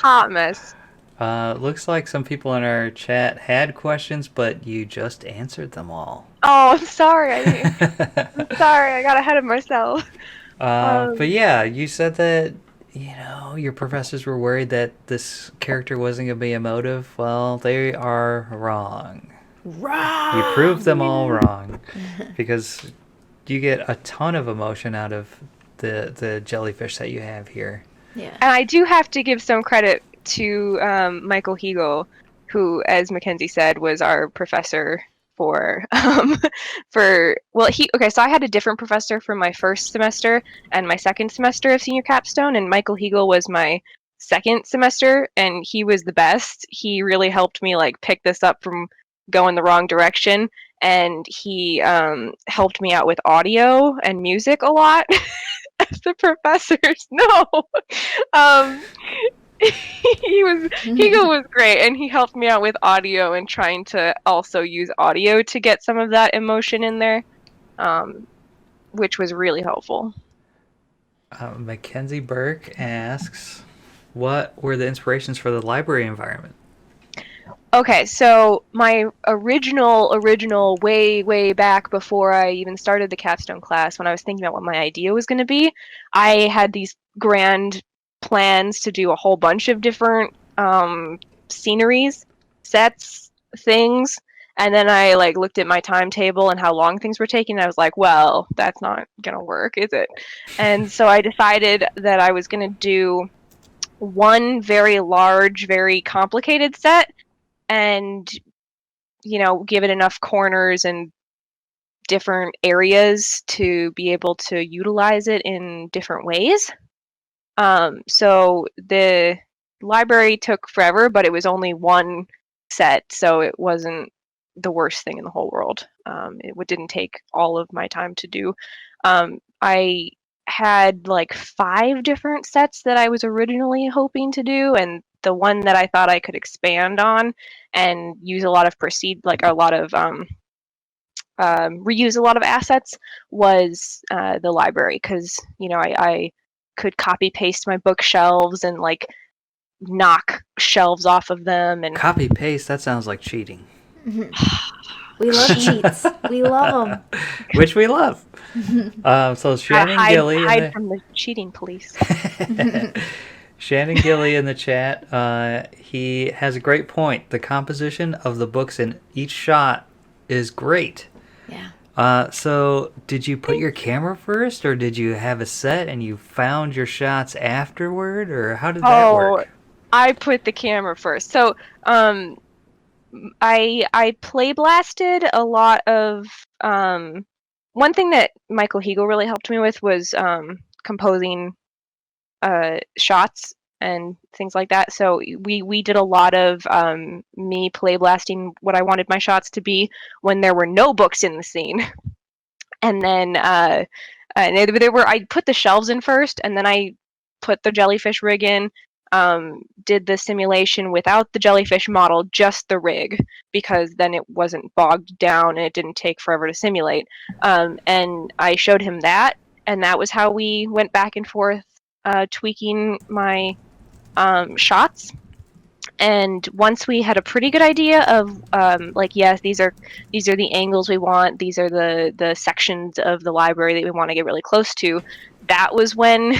Hot mess. Looks like some people in our chat had questions, but you just answered them all. Oh, I'm sorry. I'm sorry. I got ahead of myself. But yeah, you said that, your professors were worried that this character wasn't going to be emotive. Well, they are wrong. Wrong! You proved them all wrong. Because you get a ton of emotion out of the jellyfish that you have here. Yeah. And I do have to give some credit to Michael Hegel, who, as Mackenzie said, was our professor so I had a different professor for my first semester and my second semester of senior capstone, and Michael Hegel was my second semester, and he was the best. He really helped me like pick this up from going the wrong direction, and he helped me out with audio and music a lot. As the professors know. Hegel was great, and he helped me out with audio and trying to also use audio to get some of that emotion in there, which was really helpful. Mackenzie Burke asks, what were the inspirations for the library environment? Okay, so my original way back before I even started the capstone class, when I was thinking about what my idea was going to be, I had these grand plans to do a whole bunch of different sceneries, sets, things, and then I like looked at my timetable and how long things were taking, and I was like, well, that's not gonna work, is it? And so I decided that I was gonna do one very large, very complicated set, and give it enough corners and different areas to be able to utilize it in different ways. So the library took forever, but it was only one set, so it wasn't the worst thing in the whole world. It didn't take all of my time to do. I had like 5 different sets that I was originally hoping to do, and the one that I thought I could expand on and use a lot of reuse a lot of assets was the library, because I could copy paste my bookshelves and like knock shelves off of them and copy paste. That sounds like cheating. We love cheats. We love them. Which we love. So Shannon Gilly hide from the cheating police. Shannon Gilly in the chat. He has a great point. The composition of the books in each shot is great. Yeah. So did you put your camera first, or did you have a set and you found your shots afterward, or how did that work? I put the camera first. So I play blasted a lot of one thing that Michael Hegel really helped me with was composing shots and things like that. So we did a lot of me play blasting what I wanted my shots to be when there were no books in the scene. And then I put the shelves in first, and then I put the jellyfish rig in, did the simulation without the jellyfish model, just the rig, because then it wasn't bogged down and it didn't take forever to simulate. And I showed him that, and that was how we went back and forth tweaking my shots. And once we had a pretty good idea of yes, these are the angles we want, these are the sections of the library that we want to get really close to, that was when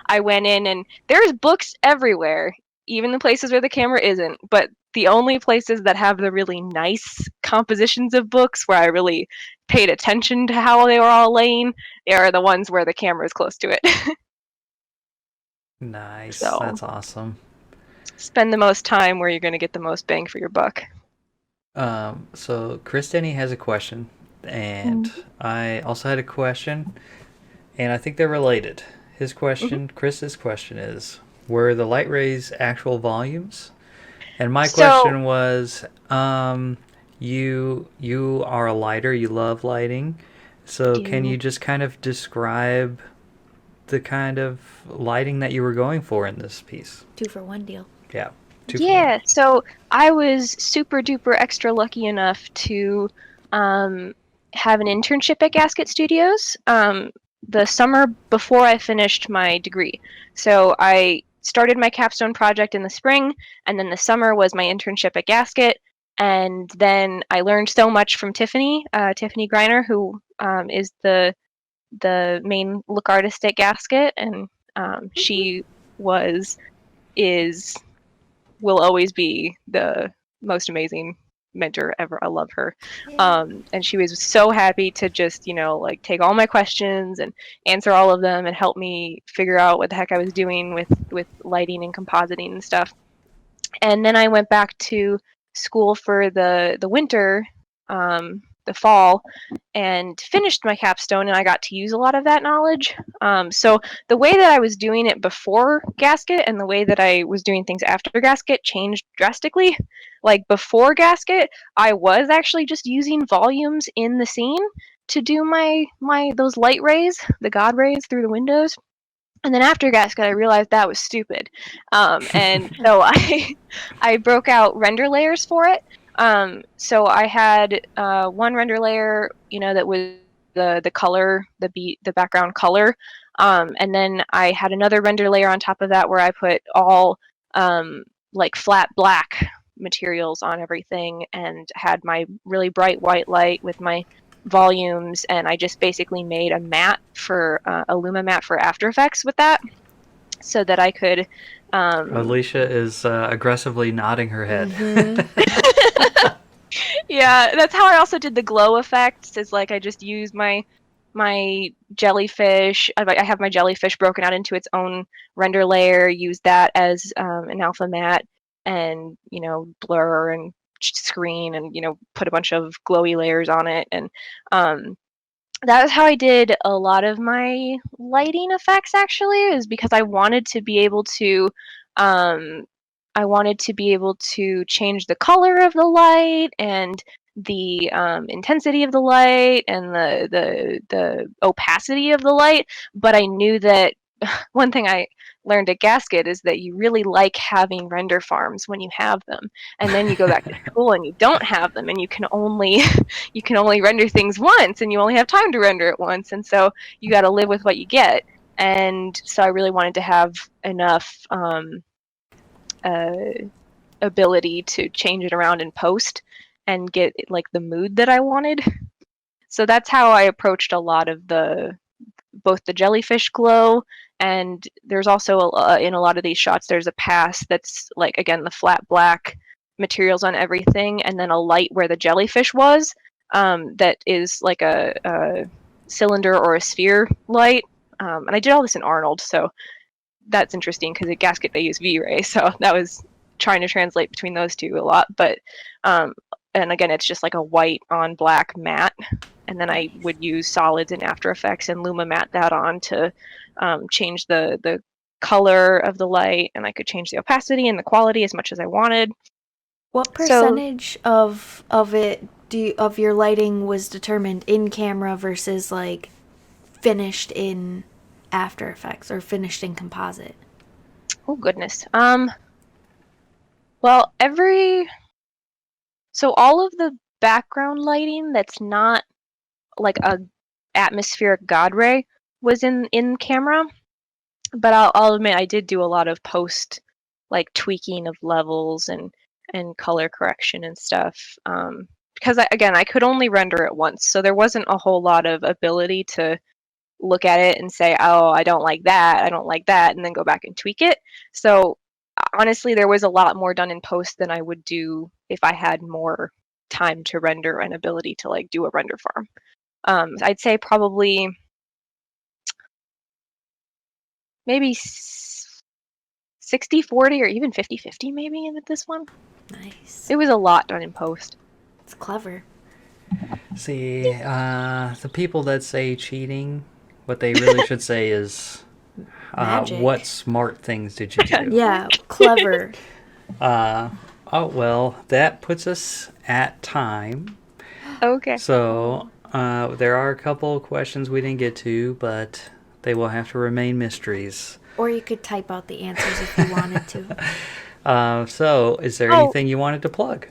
I went in, and there's books everywhere, even the places where the camera isn't, but the only places that have the really nice compositions of books where I really paid attention to how they were all laying are the ones where the camera is close to it. Nice. So, that's awesome. Spend the most time where you're going to get the most bang for your buck. So Chris Denny has a question, and I also had a question, and I think they're related. His question, Chris's question is, were the light rays actual volumes? And my question was, you are a lighter, you love lighting, so can you just kind of describe the kind of lighting that you were going for in this piece? 2-for-1 deal. Yeah. Yeah, so I was super duper extra lucky enough to have an internship at Gasket Studios the summer before I finished my degree. So I started my capstone project in the spring, and then the summer was my internship at Gasket. And then I learned so much from Tiffany Greiner, who is the main look artist at Gasket, and she will always be the most amazing mentor ever. I love her. And she was so happy to just, take all my questions and answer all of them and help me figure out what the heck I was doing with lighting and compositing and stuff. And then I went back to school for the winter, the fall, and finished my capstone, and I got to use a lot of that knowledge. So the way that I was doing it before Gasket and the way that I was doing things after Gasket changed drastically. Like before Gasket, I was actually just using volumes in the scene to do my those light rays, the god rays through the windows. And then after Gasket, I realized that was stupid. And so I broke out render layers for it. So I had one render layer, that was the color, the background color, and then I had another render layer on top of that where I put all flat black materials on everything, and had my really bright white light with my volumes, and I just basically made a matte for a Luma matte for After Effects with that, so that I could. Alicia is aggressively nodding her head. Yeah, that's how I also did the glow effects. Is I just used my jellyfish. I have my jellyfish broken out into its own render layer. Used that as an alpha matte, and blur and screen, and put a bunch of glowy layers on it, and that was how I did a lot of my lighting effects. Actually, is because I wanted to be able to. I wanted to be able to change the color of the light and the intensity of the light and the opacity of the light. But I knew that one thing I learned at Gasket is that you really like having render farms when you have them, and then you go back to school and you don't have them, and you can only render things once, and you only have time to render it once, and so you got to live with what you get. And so I really wanted to have enough ability to change it around in post and get the mood that I wanted. So that's how I approached a lot of both the jellyfish glow, and there's also in a lot of these shots there's a pass that's again the flat black materials on everything, and then a light where the jellyfish was that is a cylinder or a sphere light, and I did all this in Arnold, so that's interesting because at Gasket they use V-Ray, so that was trying to translate between those two a lot. But and again, it's just a white on black matte and then I would use solids in After Effects and Luma matte that on to change the color of the light, and I could change the opacity and the quality as much as I wanted. What percentage of it of your lighting was determined in camera versus like finished in After Effects or finished in composite? Oh goodness. Well, so all of the background lighting that's not like a atmospheric god ray was in camera, but I'll admit I did do a lot of post like tweaking of levels and color correction and stuff, because I could only render it once, so there wasn't a whole lot of ability to look at it and say, oh, I don't like that, and then go back and tweak it. So honestly, there was a lot more done in post than I would do if I had more time to render and ability to like do a render farm. I'd say probably maybe 60-40 or even 50-50 maybe with this one. Nice. It was a lot done in post. It's clever. See, the people that say cheating, what they really should say is, what smart things did you do? Yeah, clever. Oh, well, that puts us at time. Okay. So, there are a couple questions we didn't get to, but they will have to remain mysteries. Or you could type out the answers if you wanted to. So, is there anything you wanted to plug?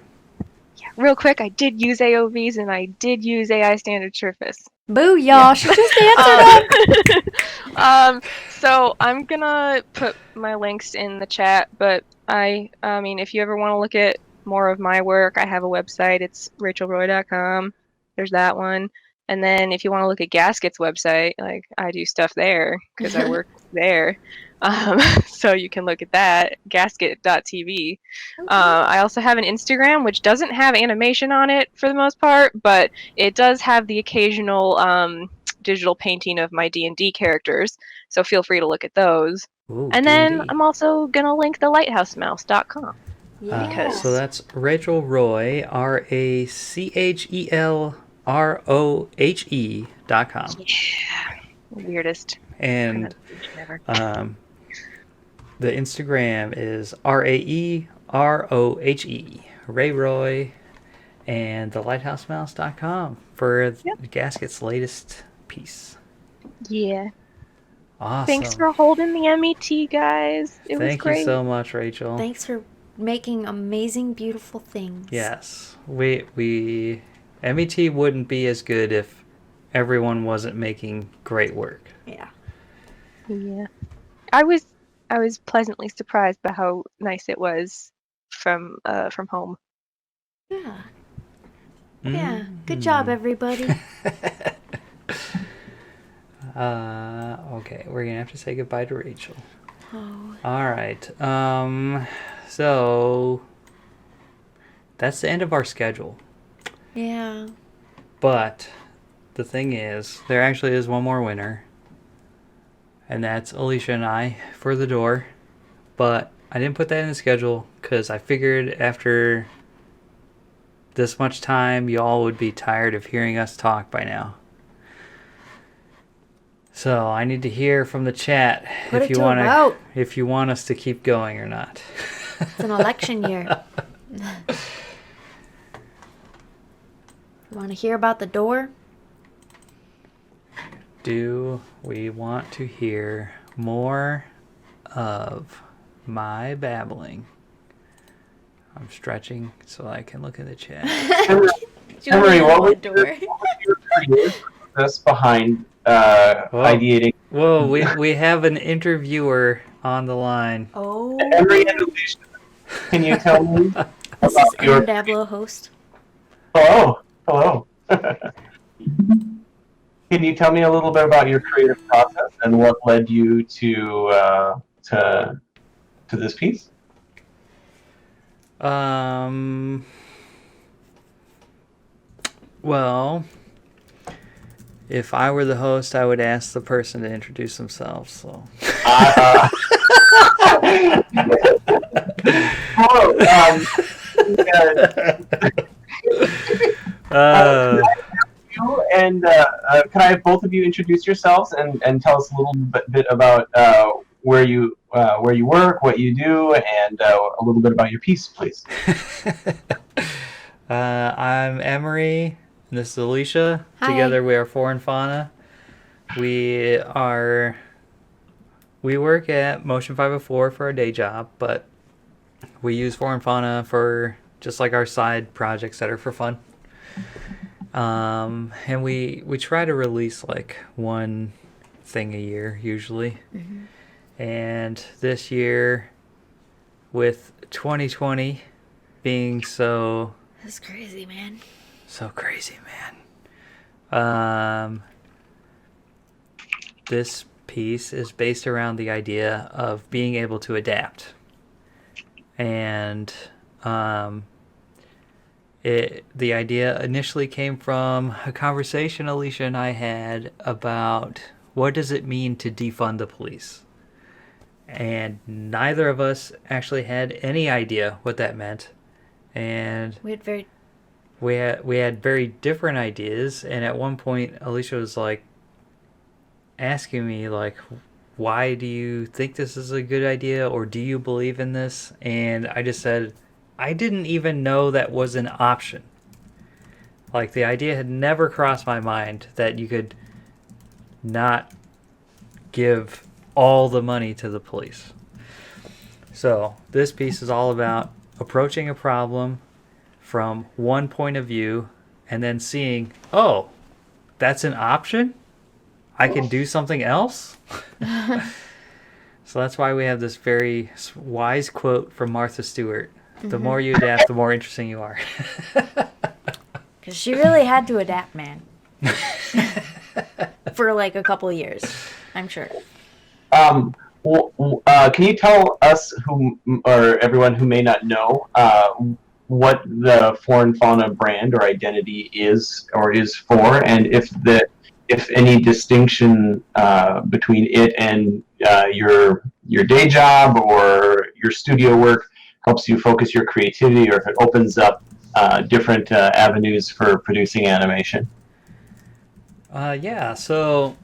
Yeah, real quick, I did use AOVs and I did use AI Standard Surface. Booyah! Yeah. She just answered them. So I'm gonna put my links in the chat, but I mean, if you ever want to look at more of my work, I have a website. It's rachelroy.com. There's that one. And then if you want to look at Gasket's website, like I do stuff there because I work there. So you can look at that, gasket.tv. I also have an Instagram, which doesn't have animation on it for the most part, but it does have the occasional digital painting of my D&D characters. So feel free to look at those. Ooh, and D&D. then I'm also going to link the lighthousemouse.com. So that's Rachel Rohe, RACHELROHE.com. Yeah. Weirdest. And the Instagram is RAEROHE, Ray Roy, and the lighthousemouse.com for Gasket's latest piece. Yeah. Awesome. Thanks for holding the MET, guys. It was great. Thank you so much, Rachel. Thanks for making amazing, beautiful things. Yes. We MET wouldn't be as good if everyone wasn't making great work. Yeah. Yeah. I was pleasantly surprised by how nice it was from home. Yeah. Yeah. Good job, everybody. Okay, we're gonna have to say goodbye to Rachel. Oh. All right. So that's the end of our schedule. Yeah. But the thing is, there actually is one more winner. And that's Alicia and I for the door. But I didn't put that in the schedule because I figured after this much time, y'all would be tired of hearing us talk by now. So I need to hear from the chat if you want us to keep going or not. It's an election year. You want to hear about the door? Do we want to hear more of my babbling? I'm stretching so I can look at the chat. Henry, what was your creative process behind ideating? Whoa, we have an interviewer on the line. Oh. Henry and Alicia, can you tell me This is your Dabelow host. Hello. Can you tell me a little bit about your creative process and what led you to this piece? Well, if I were the host, I would ask the person to introduce themselves. So. and can I have both of you introduce yourselves and tell us a little bit about where you work, what you do, and a little bit about your piece, please. I'm Emery, and this is Alicia. Hi. Together we are Foreign Fauna. We work at Motion 504 for our day job, but we use Foreign Fauna for just like our side projects that are for fun. And we try to release like one thing a year usually. Mm-hmm. And this year, with 2020 being so That's crazy, man. crazy, man. This piece is based around the idea of being able to adapt. And the idea initially came from a conversation Alicia and I had about what does it mean to defund the police. And neither of us actually had any idea what that meant. And We had we had very different ideas, and at one point Alicia was like asking me like, why do you think this is a good idea, or do you believe in this? And I just said I didn't even know that was an option. Like, the idea had never crossed my mind that you could not give all the money to the police. So this piece is all about approaching a problem from one point of view and then seeing, oh, that's an option? I can do something else? So that's why we have this very wise quote from Martha Stewart. The more you adapt, the more interesting you are. Because she really had to adapt, man. For like a couple of years, I'm sure. Can you tell us or everyone who may not know, what the Foreign Fauna brand or identity is or is for, and if any distinction between it and your day job or your studio work helps you focus your creativity, or if it opens up different avenues for producing animation? Yeah, so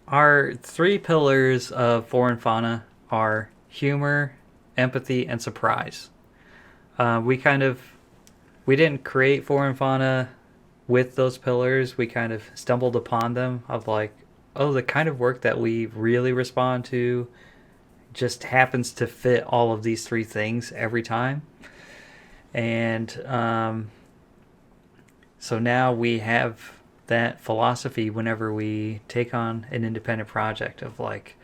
our three pillars of Foreign Fauna are humor, empathy, and surprise. We didn't create Foreign Fauna with those pillars. We kind of stumbled upon them of like, oh, the kind of work that we really respond to just happens to fit all of these three things every time. And so now we have that philosophy whenever we take on an independent project of like,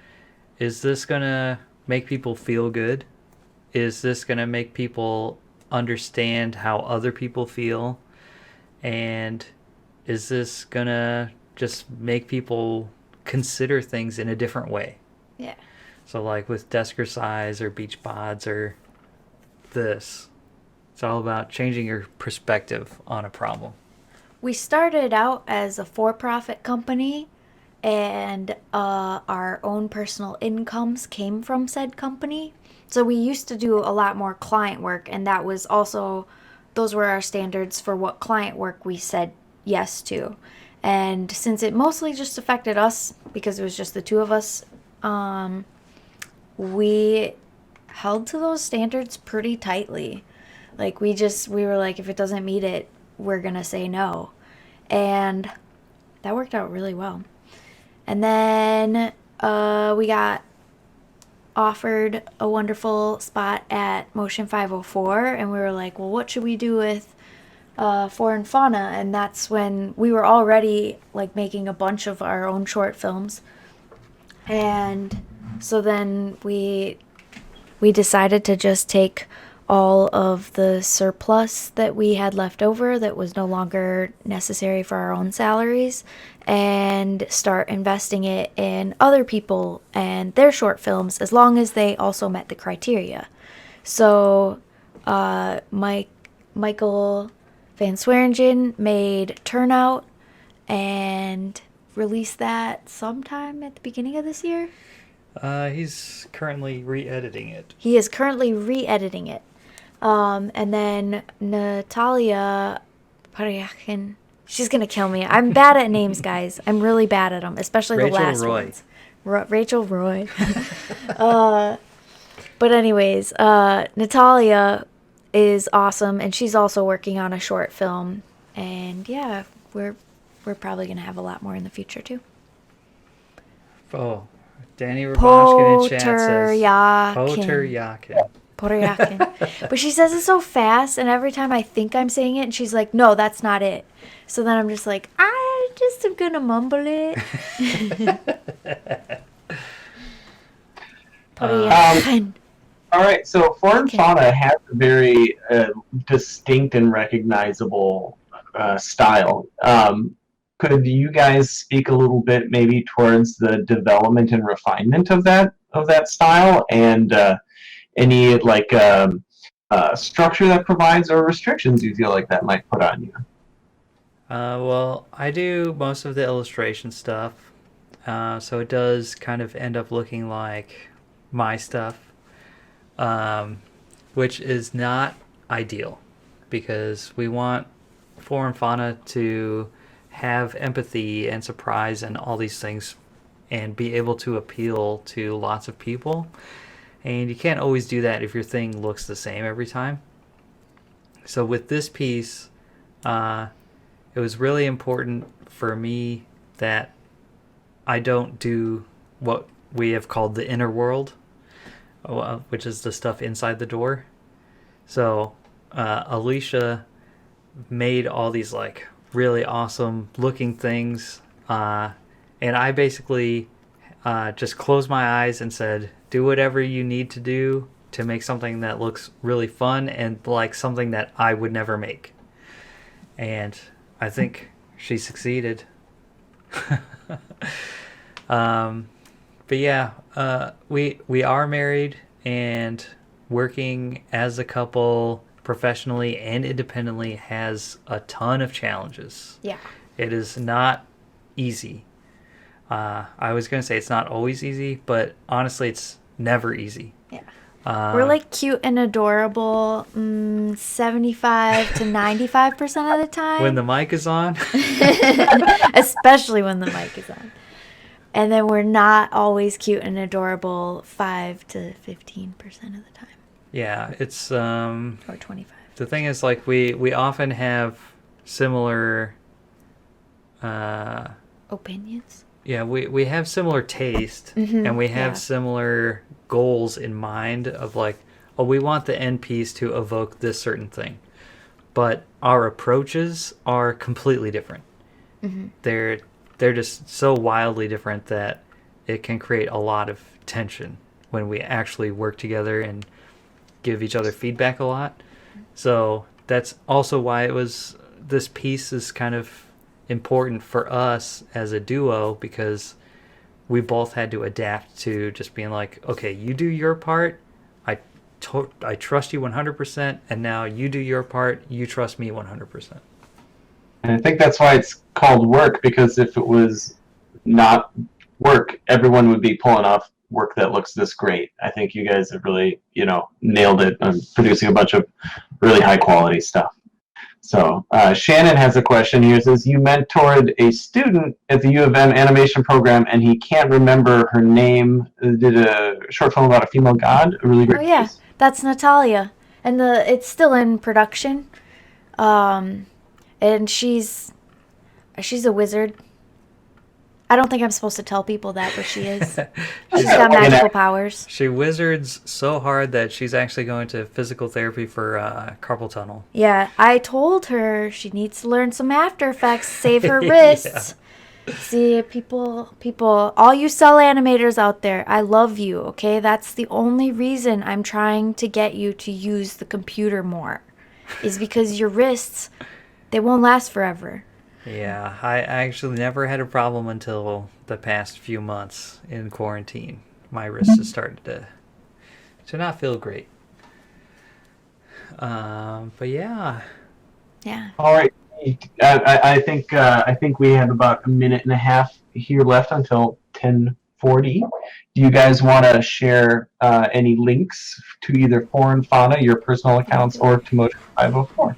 is this gonna make people feel good? Is this gonna make people understand how other people feel? And is this gonna just make people consider things in a different way? Yeah. So like with Desker Size or Beach Bods or this, it's all about changing your perspective on a problem. We started out as a for-profit company, and our own personal incomes came from said company. So we used to do a lot more client work, and that was also, those were our standards for what client work we said yes to. And since it mostly just affected us because it was just the two of us, we held to those standards pretty tightly. Like, we were like, if it doesn't meet it, we're gonna say no. And that worked out really well. And then we got offered a wonderful spot at Motion 504, and we were like, well, what should we do with Foreign Fauna? And that's when we were already like making a bunch of our own short films. And so then we decided to just take all of the surplus that we had left over that was no longer necessary for our own salaries and start investing it in other people and their short films, as long as they also met the criteria. So Michael Van Swearingen made Turnout and released that sometime at the beginning of this year. He's currently re-editing it. He is currently re-editing it. And then Natalia Paryakin, She's gonna kill me. I'm bad at names, guys. I'm really bad at them, especially Rachel the last Roy. ones. Rachel Roy. But anyways, Natalia is awesome, and she's also working on a short film. And yeah, we're probably gonna have a lot more in the future too. Oh, Danny Raboshkin in chat says Poteryakin. Poteryakin. But she says it so fast, and every time I think I'm saying it, and she's like, "No, that's not it." So then I'm just like, I just am gonna mumble it. Poteryakin. All right, so Flora and Fauna has a very distinct and recognizable style. Could you guys speak a little bit maybe towards the development and refinement of that style, and any like structure that provides or restrictions you feel like that might put on you? Well, I do most of the illustration stuff, so it does kind of end up looking like my stuff, which is not ideal because we want Flora and Fauna to have empathy and surprise and all these things and be able to appeal to lots of people. And you can't always do that if your thing looks the same every time. So with this piece, it was really important for me that I don't do what we have called the inner world, which is the stuff inside the door. So Alicia made all these like really awesome looking things, and I basically just closed my eyes and said, do whatever you need to do to make something that looks really fun and like something that I would never make. And I think she succeeded. But yeah, we are married and working as a couple professionally and independently has a ton of challenges. Yeah. It is not easy. I was going to say it's not always easy, but honestly, it's never easy. Yeah. We're like cute and adorable 75 to 95% of the time. When the mic is on. Especially when the mic is on. And then we're not always cute and adorable 5 to 15% of the time. Yeah, it's or 25. The thing is, like, we often have similar opinions. Yeah, we have similar taste, and we have similar goals in mind of like, oh, we want the end piece to evoke this certain thing, but our approaches are completely different. They're just so wildly different that it can create a lot of tension when we actually work together and give each other feedback a lot. So that's also why this piece is kind of important for us as a duo, because we both had to adapt to just being like, okay, you do your part, I trust you 100%, and now you do your part, you trust me 100%. And I think that's why it's called work, because if it was not work, everyone would be pulling off work that looks this great. I think you guys have really, nailed it on producing a bunch of really high quality stuff. So Shannon has a question here. It says, you mentored a student at the U of M animation program, and he can't remember her name. Did a short film about a female god. A really great Oh yeah, piece. that's Natalia, and it's still in production. And she's a wizard. I don't think I'm supposed to tell people that, but she is. She's got magical powers. She wizards so hard that she's actually going to physical therapy for carpal tunnel. Yeah, I told her she needs to learn some After Effects, save her wrists. See, people, all you cell animators out there, I love you, okay? That's the only reason I'm trying to get you to use the computer more, is because your wrists, they won't last forever. Yeah, I actually never had a problem until the past few months in quarantine. My wrist has started to not feel great. But yeah. Yeah. All right. I think we have about a minute and a half here left until 10:40. Do you guys want to share any links to either Flora and Fauna, your personal accounts, or to Motion 504?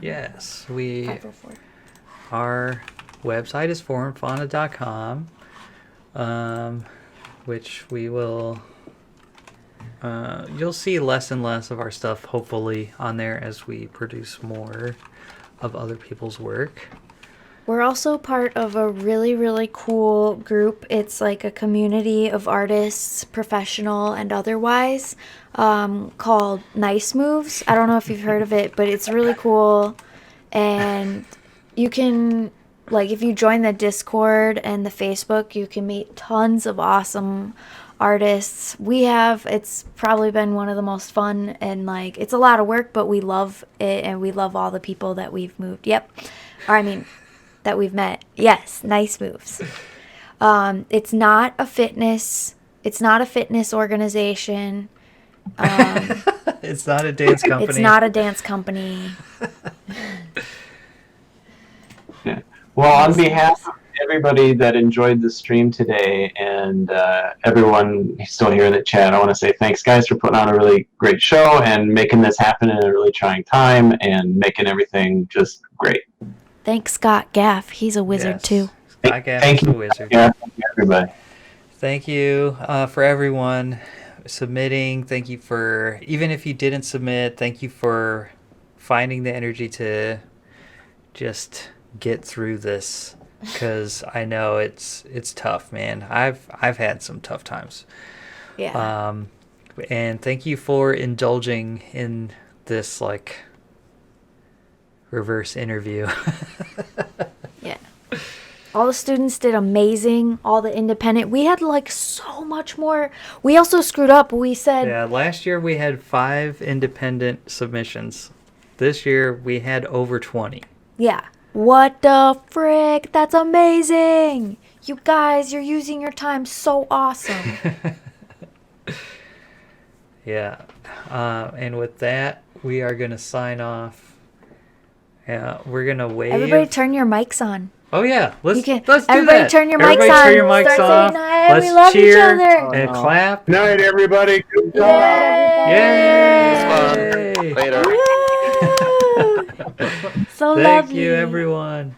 Yes, we our website is foreign-fauna.com, which we will... you'll see less and less of our stuff, hopefully, on there as we produce more of other people's work. We're also part of a really, really cool group. It's like a community of artists, professional and otherwise, called Nice Moves. I don't know if you've heard of it, but it's really cool. And you can, like, if you join the Discord and the Facebook, you can meet tons of awesome artists. It's probably been one of the most fun, and, like, it's a lot of work, but we love it, and we love all the people that we've moved. Yep. Or, I mean... that we've met. Yes, Nice Moves. It's not a fitness organization. It's not a dance company. It's not a dance company. Yeah. Well, on behalf of everybody that enjoyed the stream today and everyone still here in the chat, I want to say thanks, guys, for putting on a really great show and making this happen in a really trying time and making everything just great. Thanks, Scott Gaff. He's a wizard, too. Scott Gaff is a wizard. Yeah, thank you, everybody. Thank you for everyone submitting. Thank you for, even if you didn't submit, thank you for finding the energy to just get through this, because I know it's tough, man. I've had some tough times. Yeah. And thank you for indulging in this, like, reverse interview. Yeah. All the students did amazing. All the independent. We had, like, so much more. We also screwed up. We said... Yeah, last year we had 5 independent submissions. This year we had over 20. Yeah. What the frick? That's amazing. You guys, you're using your time so awesome. Yeah. And with that, we are going to sign off. Yeah, we're going to wave. Everybody turn your mics on. Oh, yeah. Let's do everybody that. turn your Everybody mics on. turn your mics Start off. saying hi. Let's We love cheer each other. and clap. Night, everybody. Good Yay! Later. So Thank lovely. you, everyone.